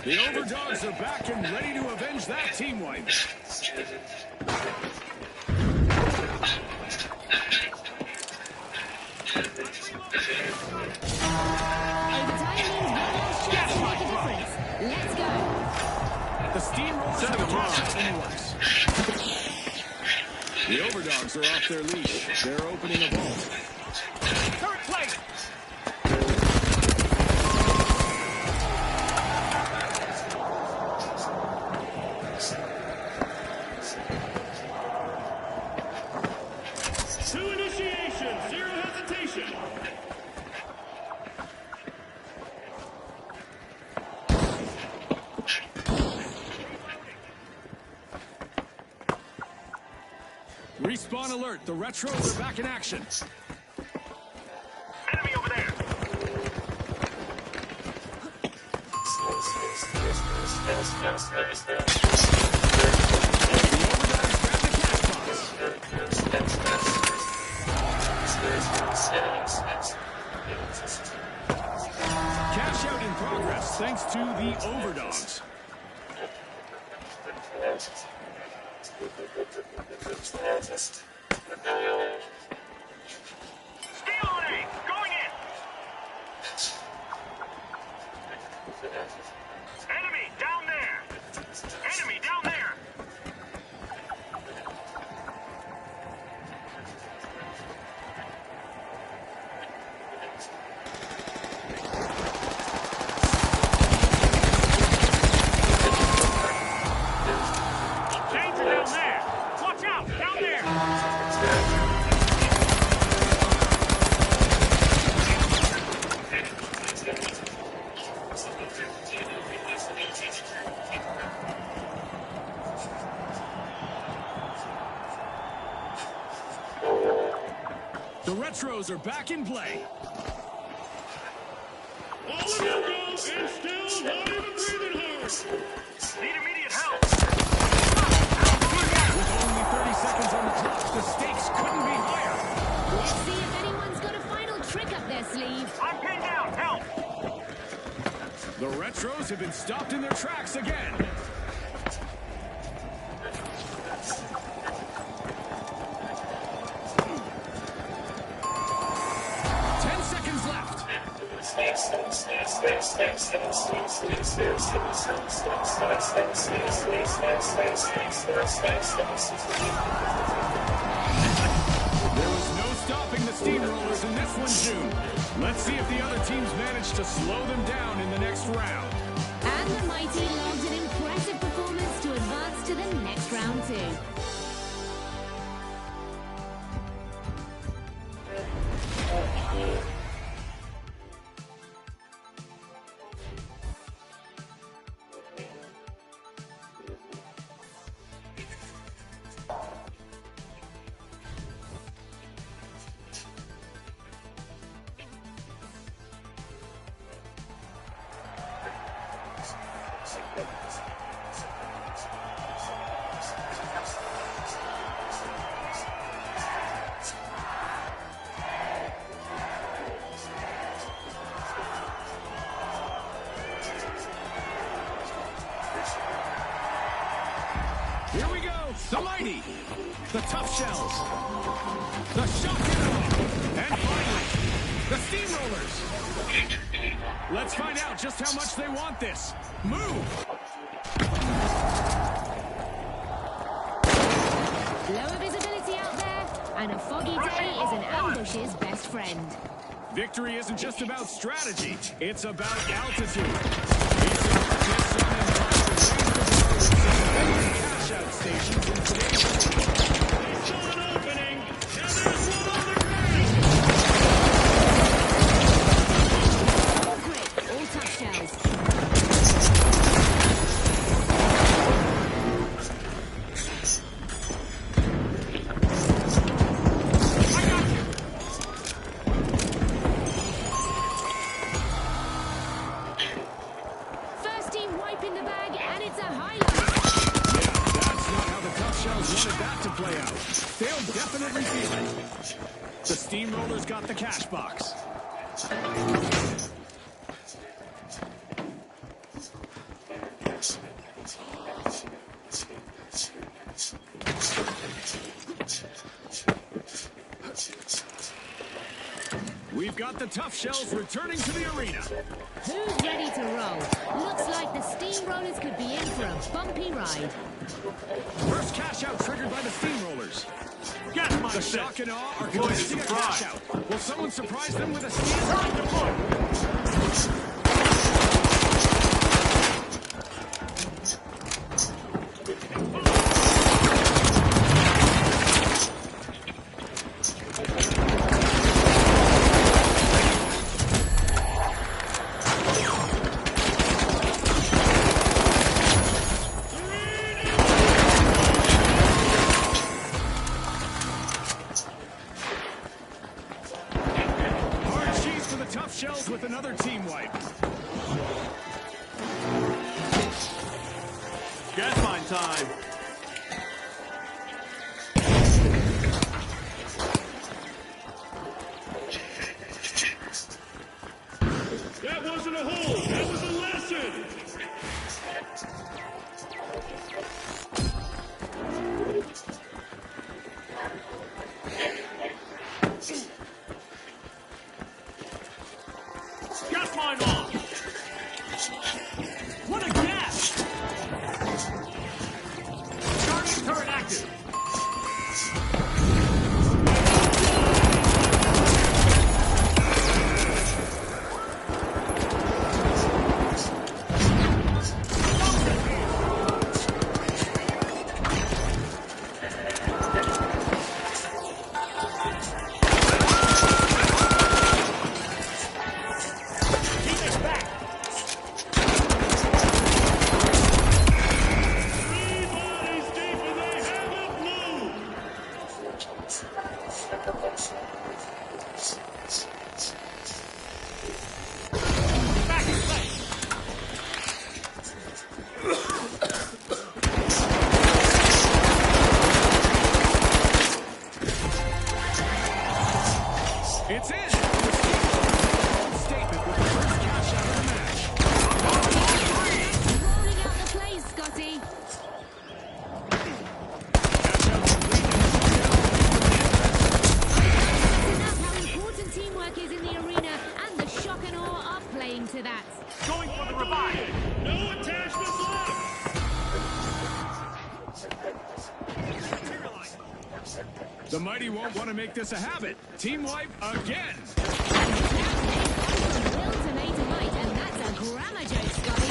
The Overdogs are back and ready to avenge that team wipe.
Overtime means one last chance to make a difference. Let's go.
The steamrollers have cash in the works. The Overdogs are off their leash. They're opening a vault.
Third place!
To initiation, zero hesitation. Respawn alert, the Retros are back in action.
Enemy over there!
Cash out in progress thanks to the Overdogs.
Steal on A! Going in! Enemy down there! Enemy down there! Danger down there! Watch out! Down there!
The Retros are back in play.
All in one go, and still not even breathing hard! Need immediate help!
With only 30 seconds on the clock, the stakes couldn't be higher.
Let's see if anyone's got a final
I'm pinned down. Help!
The Retros have been stopped in their tracks again. There was no stopping the Steamrollers in this one, June. Let's see if the other teams manage to slow them down in the next round.
And the Mighty logged an impressive performance to advance to the next round too.
Here we go, the Mighty, the Tough Shells, the Shock and Awe, and finally, the Steamrollers. Let's find out just how much they want this. Move!
Lower visibility out there, and a foggy day is an ambush's best friend.
Victory isn't just about strategy, it's about altitude. It's about this sun and cash out stations in today's
They saw an opening, and there's one on the ground.
Great, all tough shells. First team wiping the bag, and it's a highlight.
That's not how the Tough Shells wanted that to play out. They'll definitely feel it. The Steamrollers got the cash box. We've got the Tough Shells returning to the arena.
Who's ready to roll? Looks like the Steamrollers could be in for a bumpy ride.
First cash out triggered by the Steamrollers.
Gas
The
mine
Shock
set.
and Awe are
Deploy
contesting a cash
surprise.
out. Will someone surprise them with a steam?
Turret deployed.
Hard cheese for the Tough Shells with another team wipe.
Gas mine time. That wasn't a hole. That was a lesson. Gas mine on. What a gas! Starting turret active. Teammates back. Three bodies deep and they haven't moved. Back in place.
It's in. The Mighty won't want to make this a habit. Team wipe again.
Will to make a might, and that's a grammar joke, Scotty.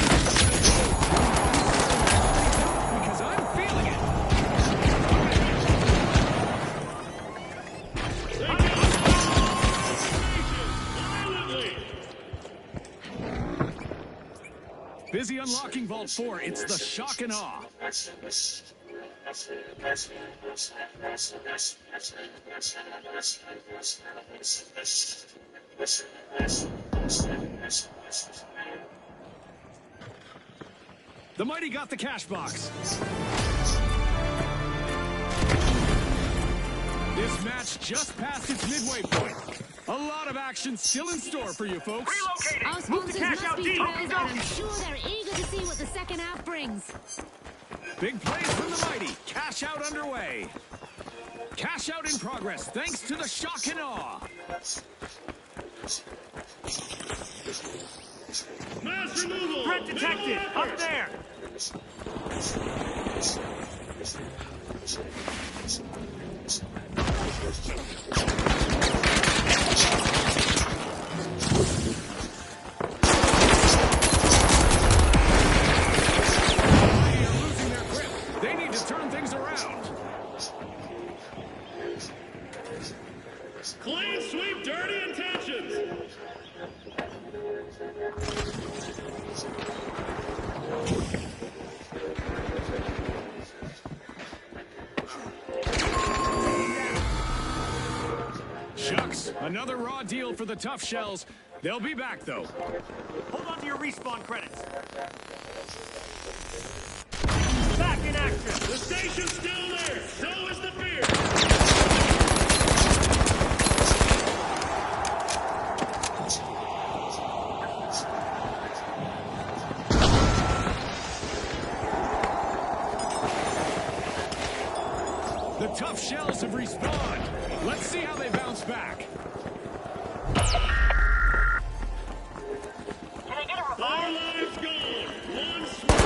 Because I'm feeling it. Busy unlocking Vault 4. It's the shock and awe. The Mighty got the cash box. This match just passed its midway point. A lot of action still in store for you folks.
Our sponsors must be thrilled, and I'm sure they're eager to see what the second half brings.
Big plays from the Mighty. Cash out underway. Cash out in progress thanks to the shock and awe.
Mass removal! Threat detected! Up there!
They need to turn things around.
Clean sweep, dirty intentions!
Shucks, another raw deal for the Tough Shells. They'll be back, though.
Hold on to your respawn credits. Back in action! The station's still there! So is the fear!
The Tough Shells have respawned. Let's see how they bounce back.
Our lives gone! One swing!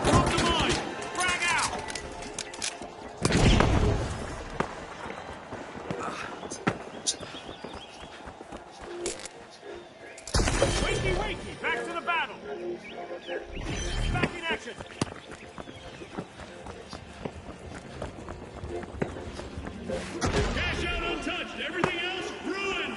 Drop the mine! Frag out! Wakey, wakey! Back to the battle! Back in action! Cash out untouched! Everything else ruined!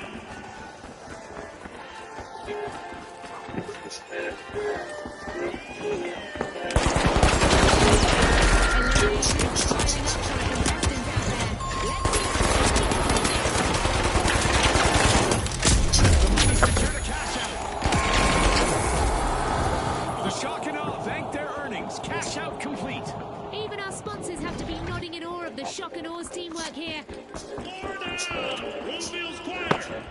The shock and awe thank their earnings. Cash out complete.
Even our sponsors have to be nodding in awe of the shock and awe's teamwork here.
Floor down! Room feels quieter!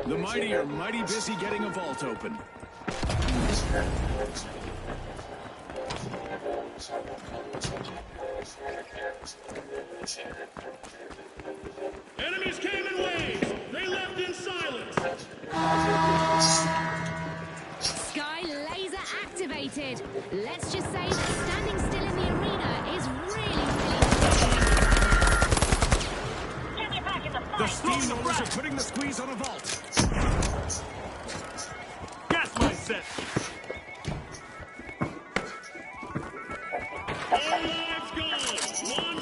The Mighty are mighty busy getting a vault open.
Enemies came in waves! They left in silence!
Sky laser activated. Let's just say that standing still in the arena is really
The steamrollers are putting the squeeze on a vault.
Gas line set! All lives gone! One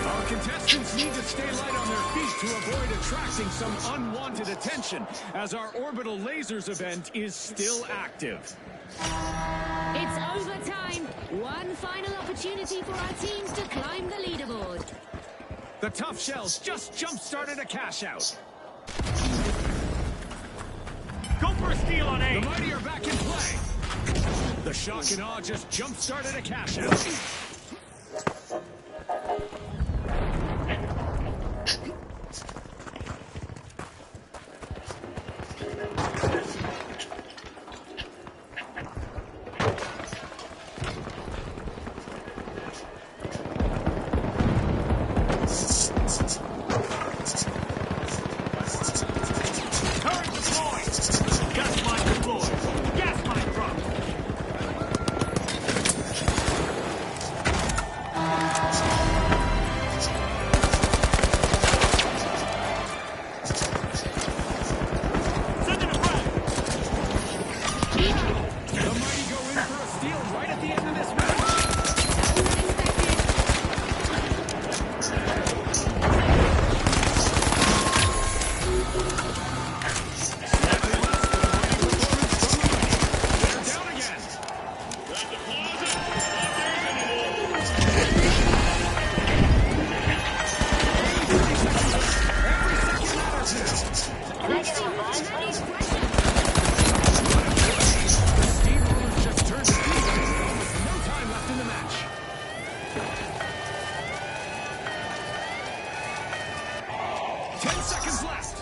Our contestants need to stay light on their feet to avoid attracting some unwanted attention, as our orbital lasers event is still active.
It's overtime. One final opportunity for our teams to climb the leaderboard.
The Tough Shells just jump-started a cash out.
Go for a steal on
The
A!
Mighty are back in play. The shock and awe just jump-started a cash out.
Tremendous pressure.
The Steamrollers just turned the key with almost no time left in the match. Seconds left.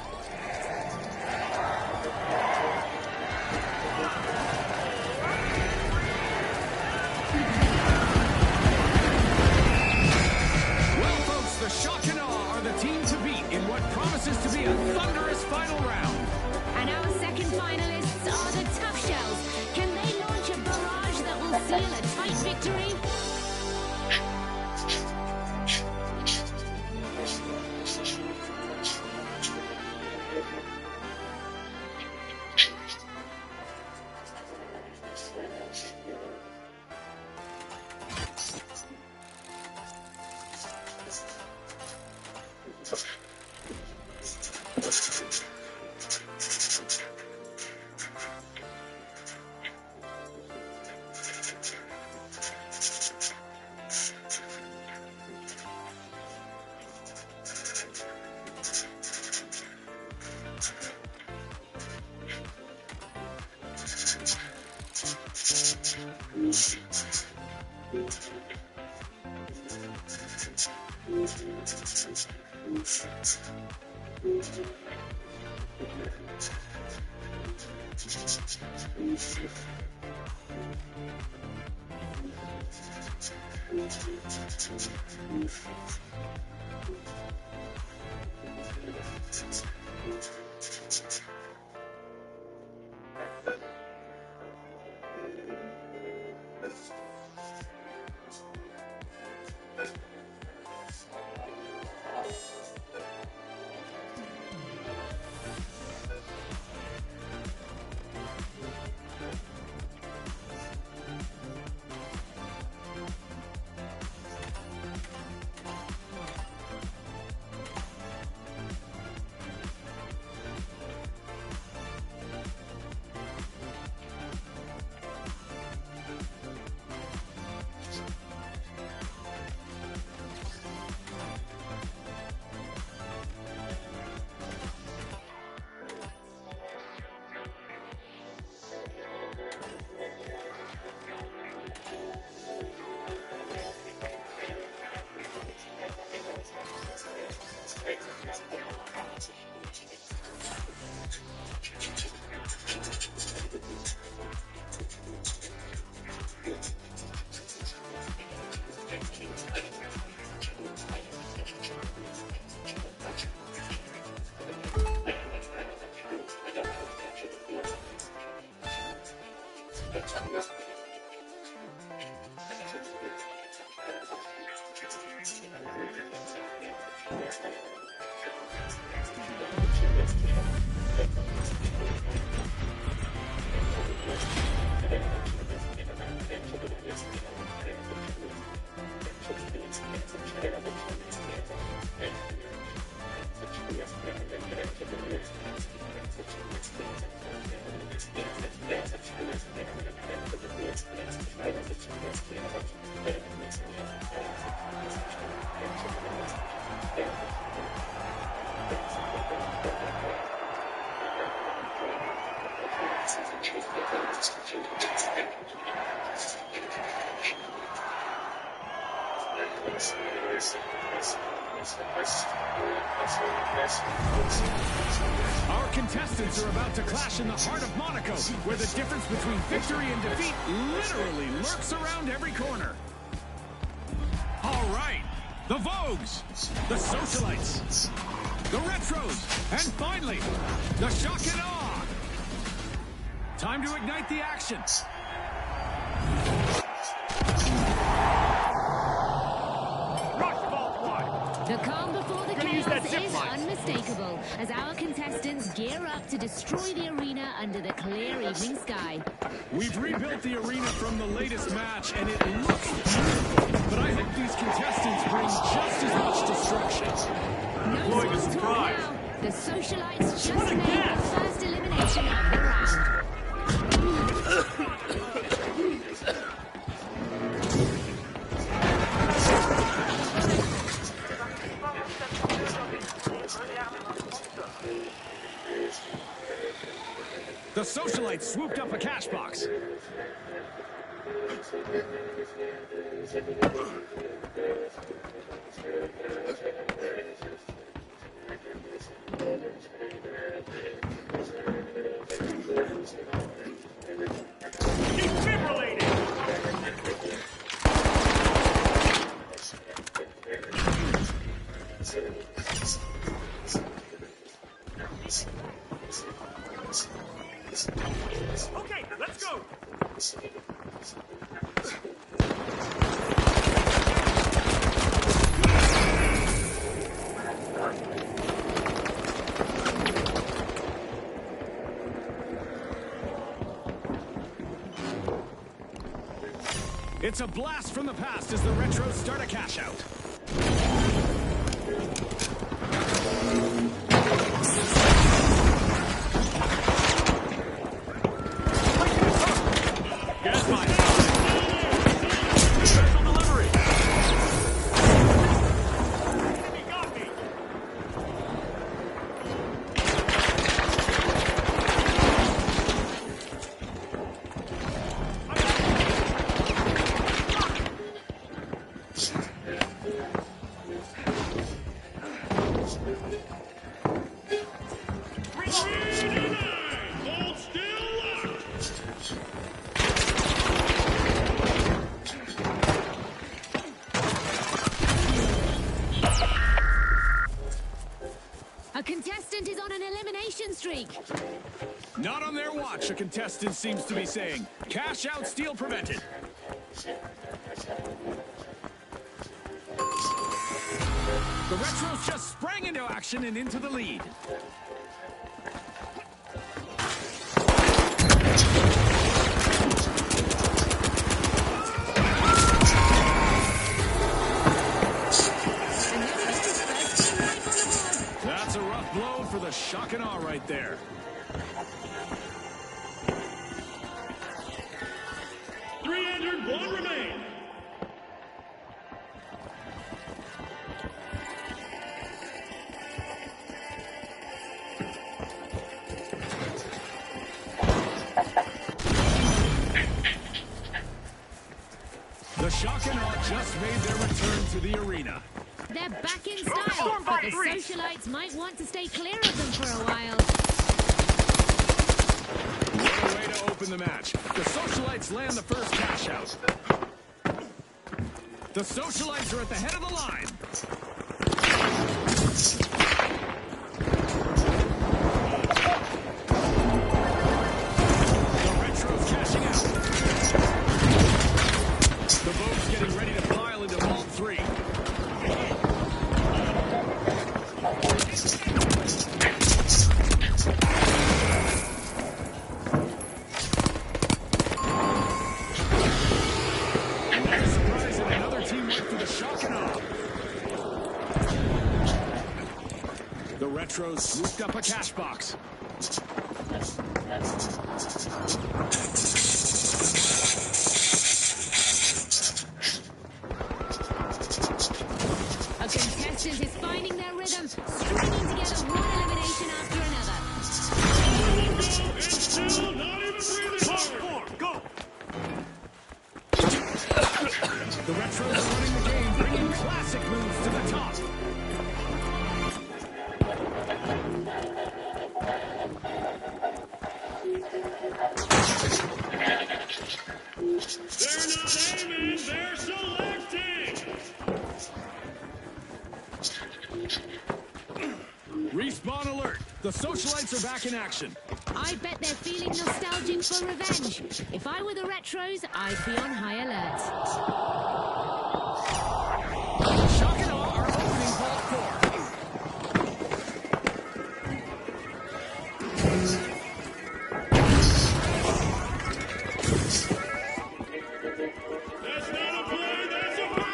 Well, folks, the Shock and Awe are the team to beat in what promises to be a thunderous final round.
And our second finalists are the Tough Shells. Can they launch a barrage that will seal a tight victory?
Our contestants are about to clash in the heart of Monaco, where the difference between victory and defeat literally lurks around every corner. All right, the Vogues, the Socialites, the Retros, and finally, the Shock and Awe. Time to ignite the action.
The calm before the chaos is unmistakable as our contestants gear up to destroy the arena under the clear evening sky.
We've rebuilt the arena from the latest match, and it looks beautiful. But I think these contestants bring just as much destruction.
No one's surprise. The Socialites just made the first elimination of the round.
The Socialites swooped up a cash box.
Okay, let's go.
It's a blast from the past as the Retros start a cash out.
Gas mine. Special delivery. He got me. Hold still locked.
A contestant is on an elimination streak.
Not on their watch, a contestant seems to be saying. Cash out, steal prevented. The Retros just sprang into action and into the lead. That's a rough blow for the shock and awe right there.
One remain.
The shock and awe just made their return to the arena.
They're back in style, but the Socialites might want to stay clear of them for a while.
What a way to open the match. The Socialites land the first cash out. The Socialites are at the head of the line. The Retros cashing out. The boat's getting ready to pile into Vault 3. The Retros swooped up a cash box.
A contestant is finding their rhythm, stringing together one elimination after another.
And still not even breathing hard. Go.
The Retros are running the game, bringing classic moves to the top.
They're not aiming, they're selecting.
Respawn alert. The Socialites are back in action.
I bet they're feeling nostalgic for revenge. If I were the Retros, I'd be on high alert.
Shock and awe are opening Vault 4.
That's not a play, that's a bird.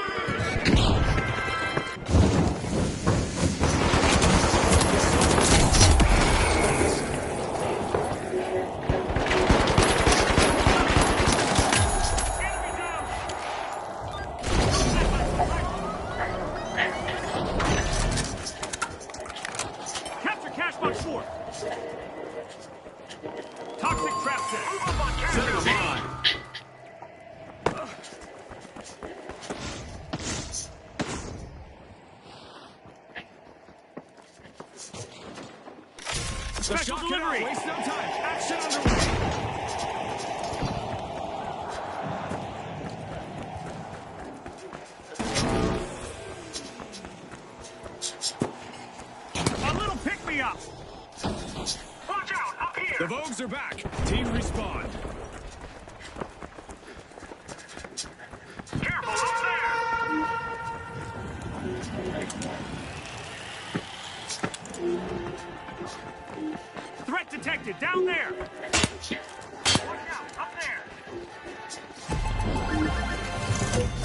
grabs it. Setting a line. Special delivery. Waste no time. Action underway. A little pick-me-up. Watch out, up here. The Vogues are back. Team respawn. Careful, up there. Threat detected, down there. Watch out, up there.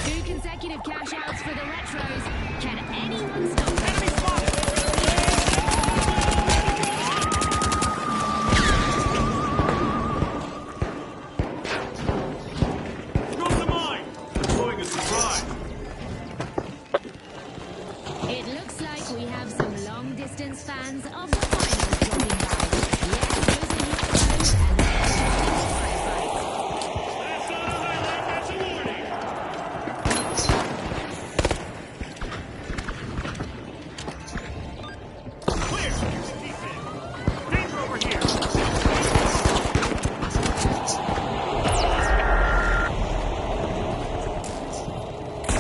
2 consecutive cash outs for the Retros. Can anyone stop them?
Enemy spotted. Goes the mine. Throwing a surprise.
It looks like we have some long-distance fans of the finals dropping by. Yes, those are heroes, and they're firefight.
That's not a highlight, that's a warning.
Clear. Danger over here.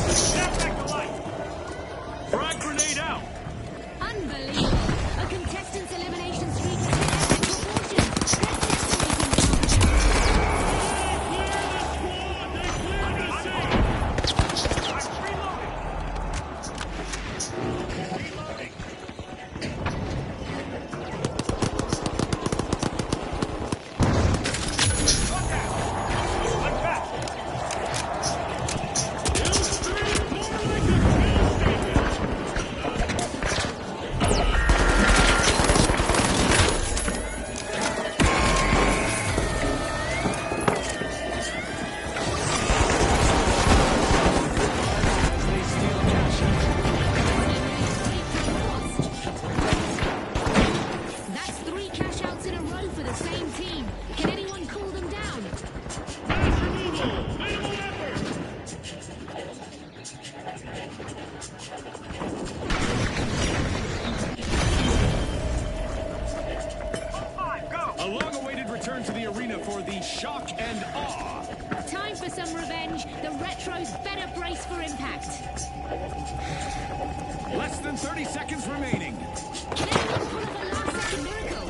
Snap back to life. Frag grenade out.
Unbelievable. A contestant's elimination streak has hit epic proportions. They're decimating the
I'm reloading. I'm back.
That's 3 cash outs in a row for the same team. Can anyone cool them down?
Mass removal, minimal effort.
A long-awaited return to the arena for the shock and awe.
Time for some revenge. The Retros better brace for impact.
Less than 30 seconds remaining.
Can anyone pull off a last-second miracle?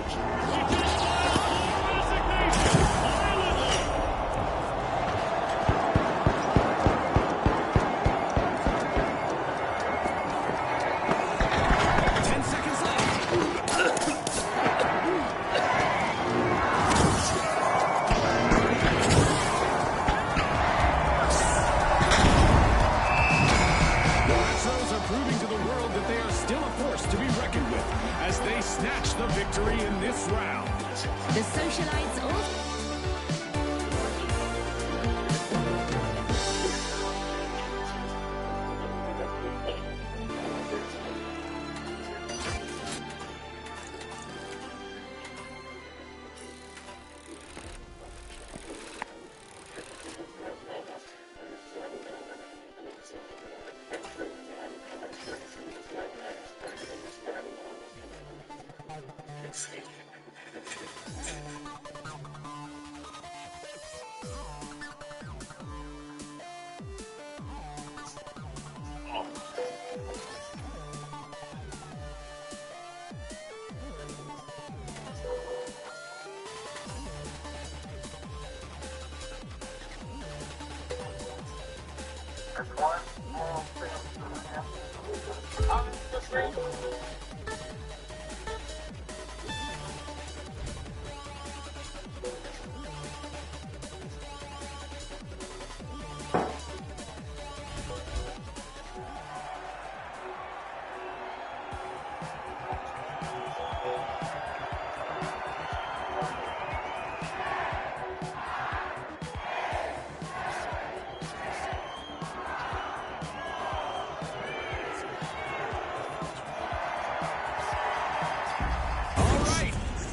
Ten seconds left. The Retros are proving to the world that they are still a force to be reckoned with as they snatch the victory in this round. The socialites all...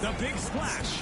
The big splash.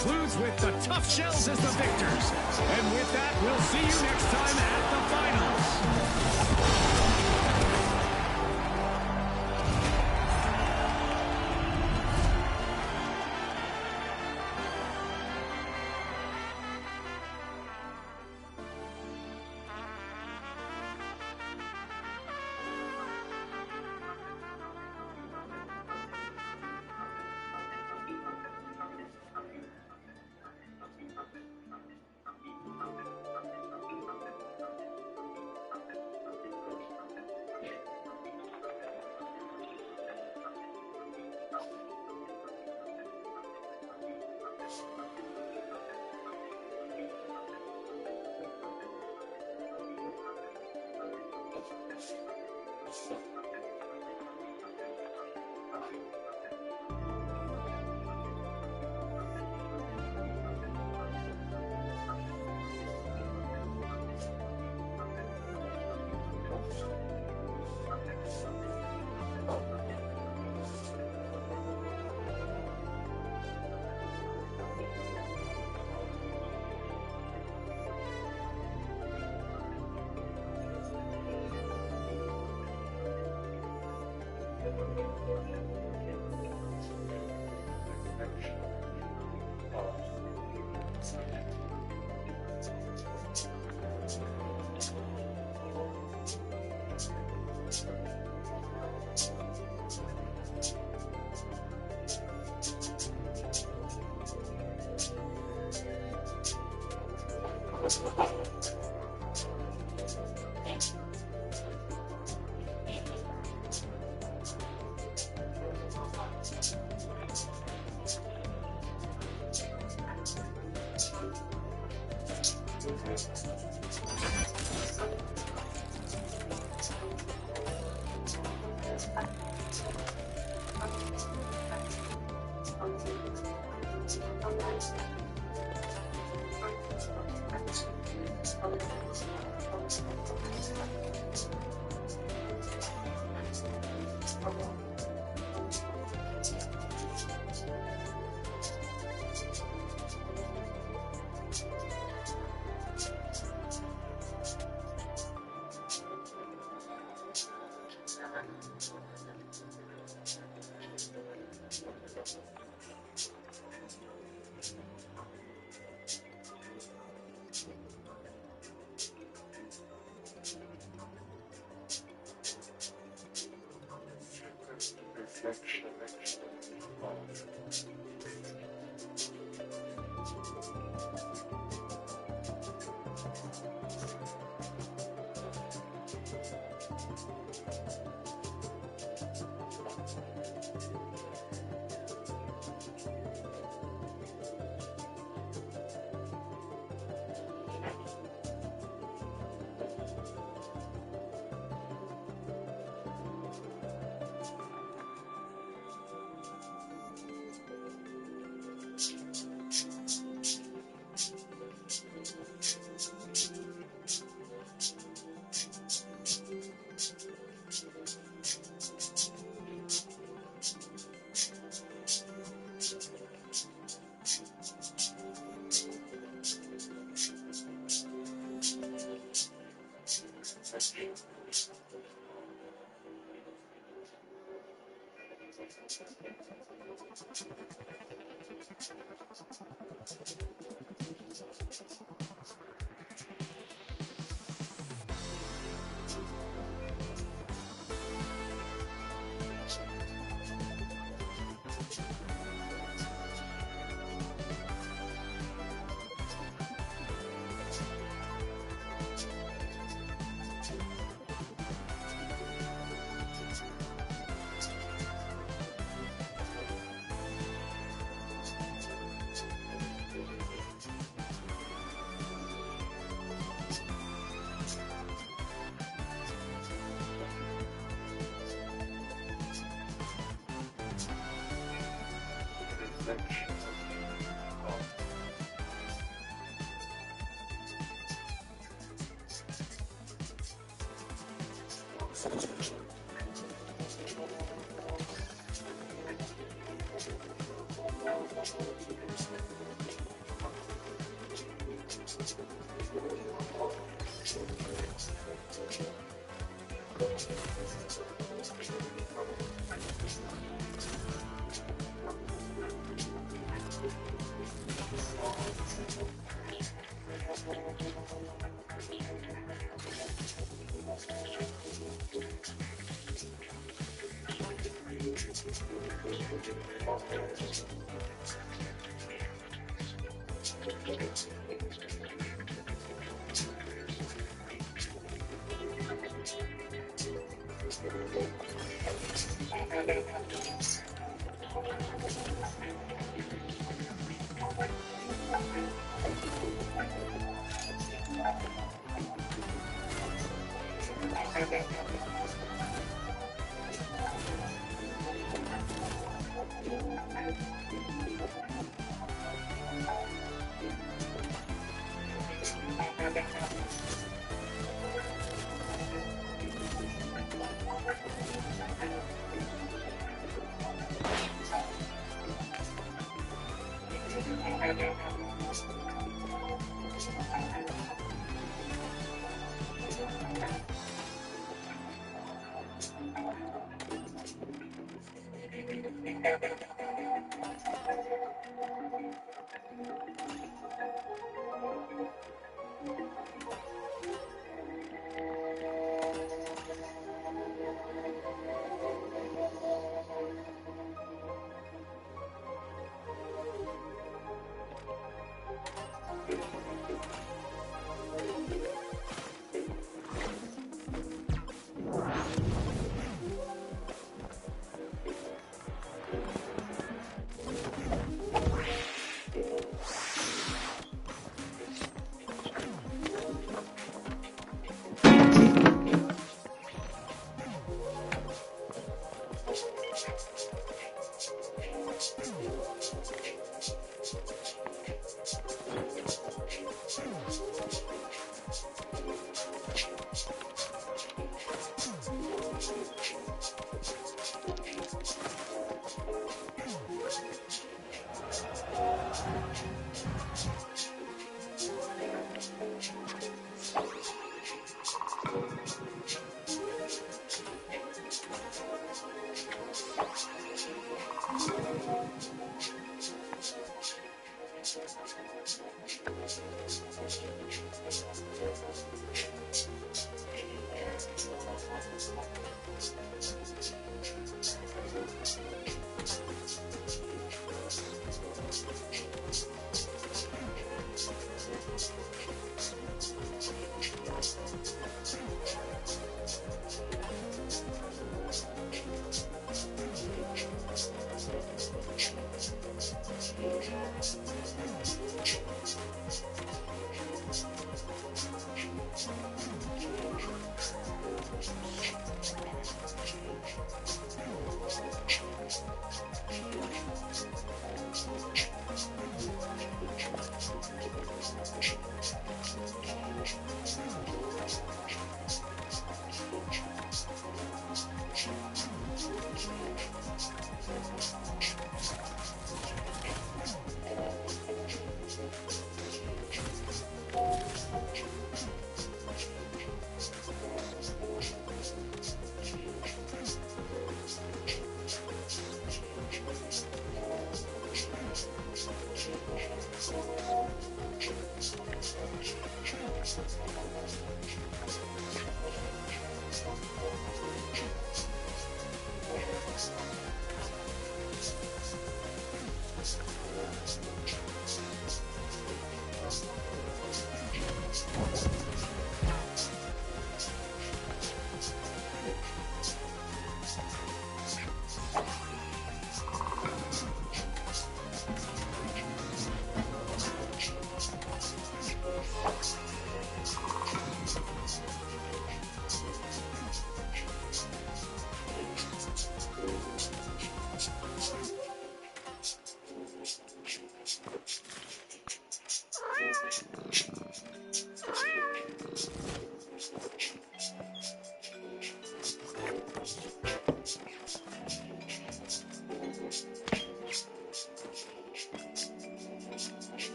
concludes with the Tough Shells as the victors. And with that, we'll see you next time at the finals.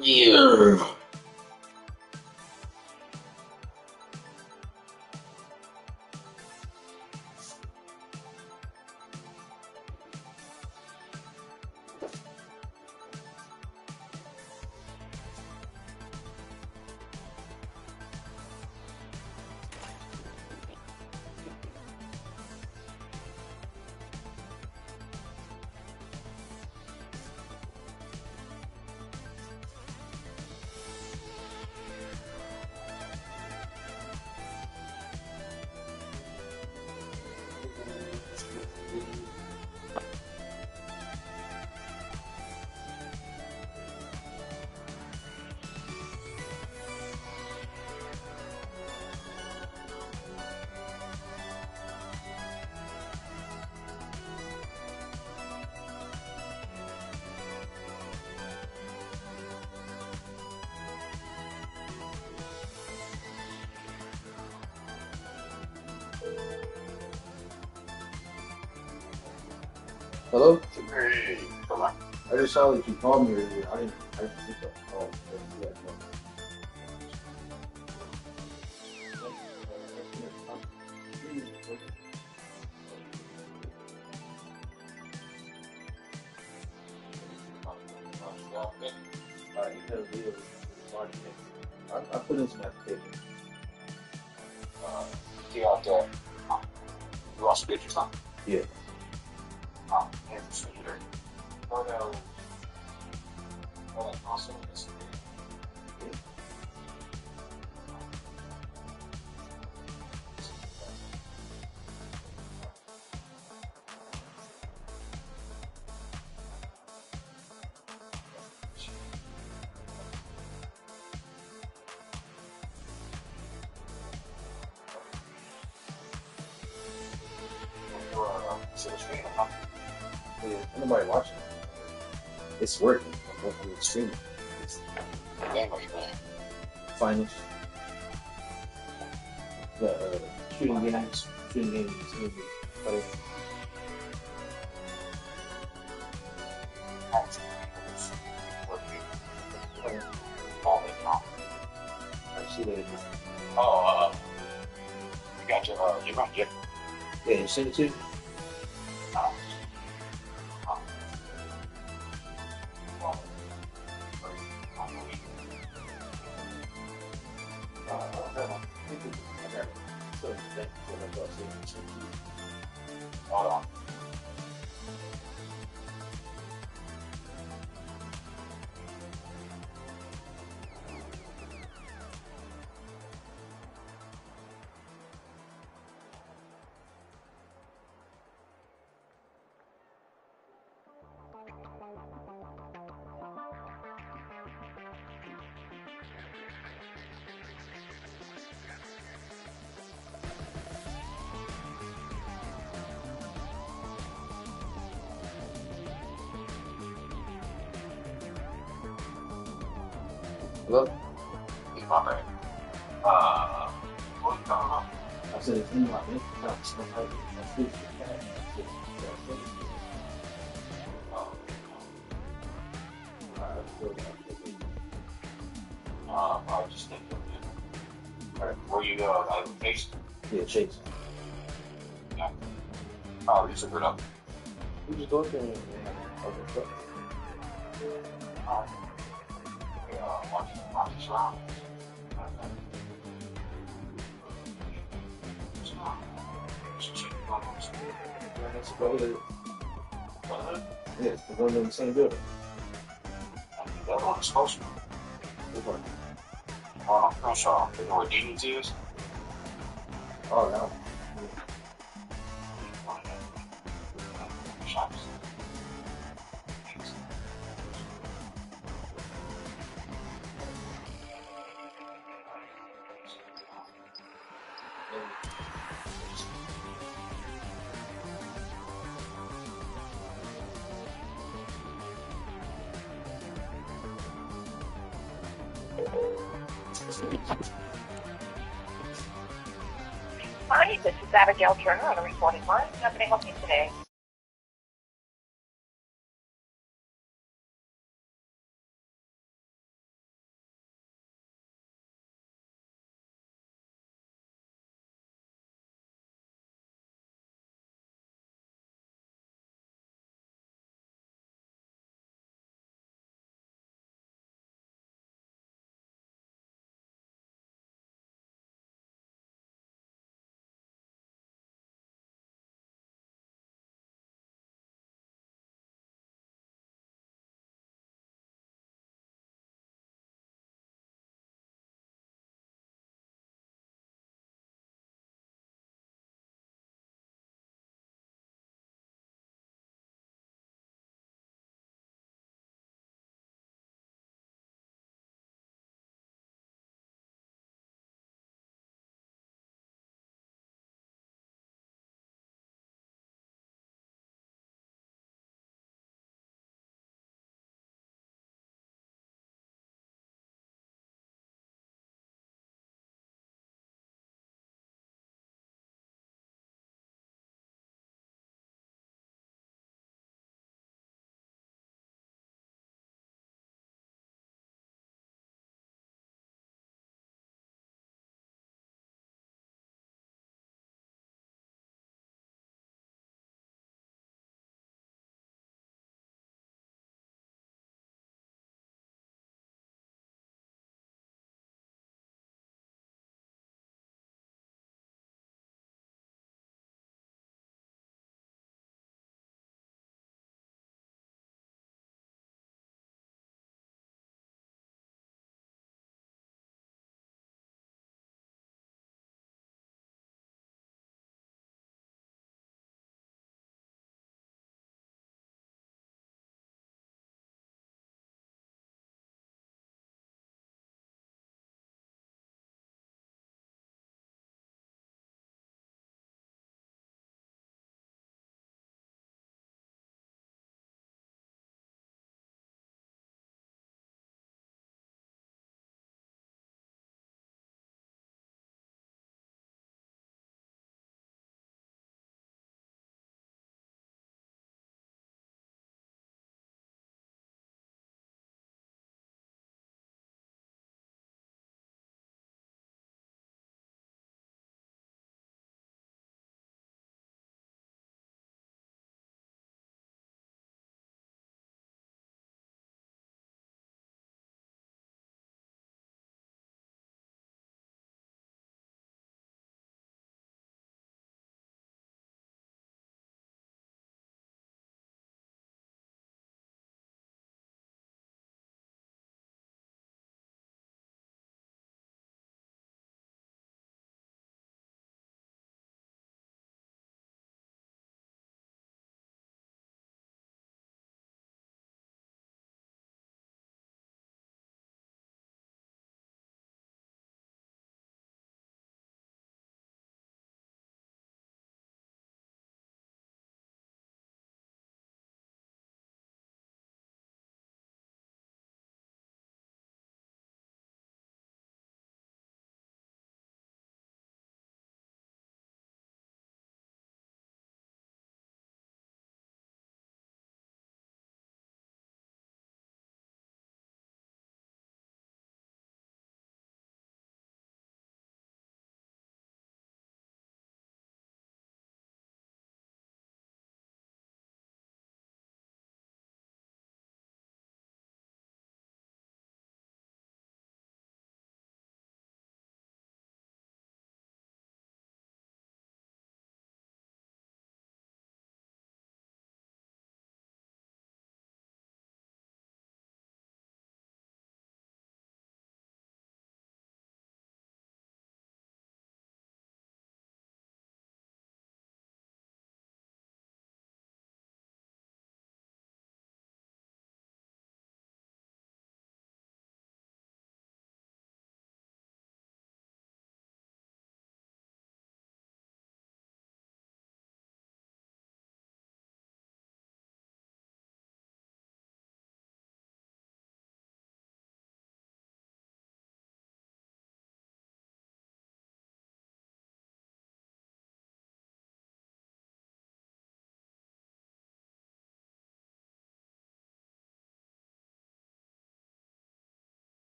Yeah.
Hello?
Hey, come on.
I just saw that you called me earlier. I didn't pick up. Oh, yeah, no. Alright, you have a video. I put in some application.
See out there. You lost pictures, huh?
Yeah.
And so you're photo. Oh, that's awesome.
Yeah, nobody watching. It's working. I'm working with streaming. It's
Game are you playing?
finals. The shooting games. Shooting games. Play. I see that.
Oh, you got your run, yeah.
Yeah, you send it to you?
Hold on.
Hello?
Hey, my bad. What's going on?
I said it's in my
I just think of it. Alright, where you go? Face?
Yeah, Chase.
Yeah. Oh, you took it up.
We just go up there and okay.
Watch the surround.
That's about it. Yeah, it's the one in the same building.
That one's supposed to.
Which one?
I'm sure. You know where Demons is?
Oh, no.
Shops.
Hi, this is Abigail Turner on a recorded line. How can I help you today?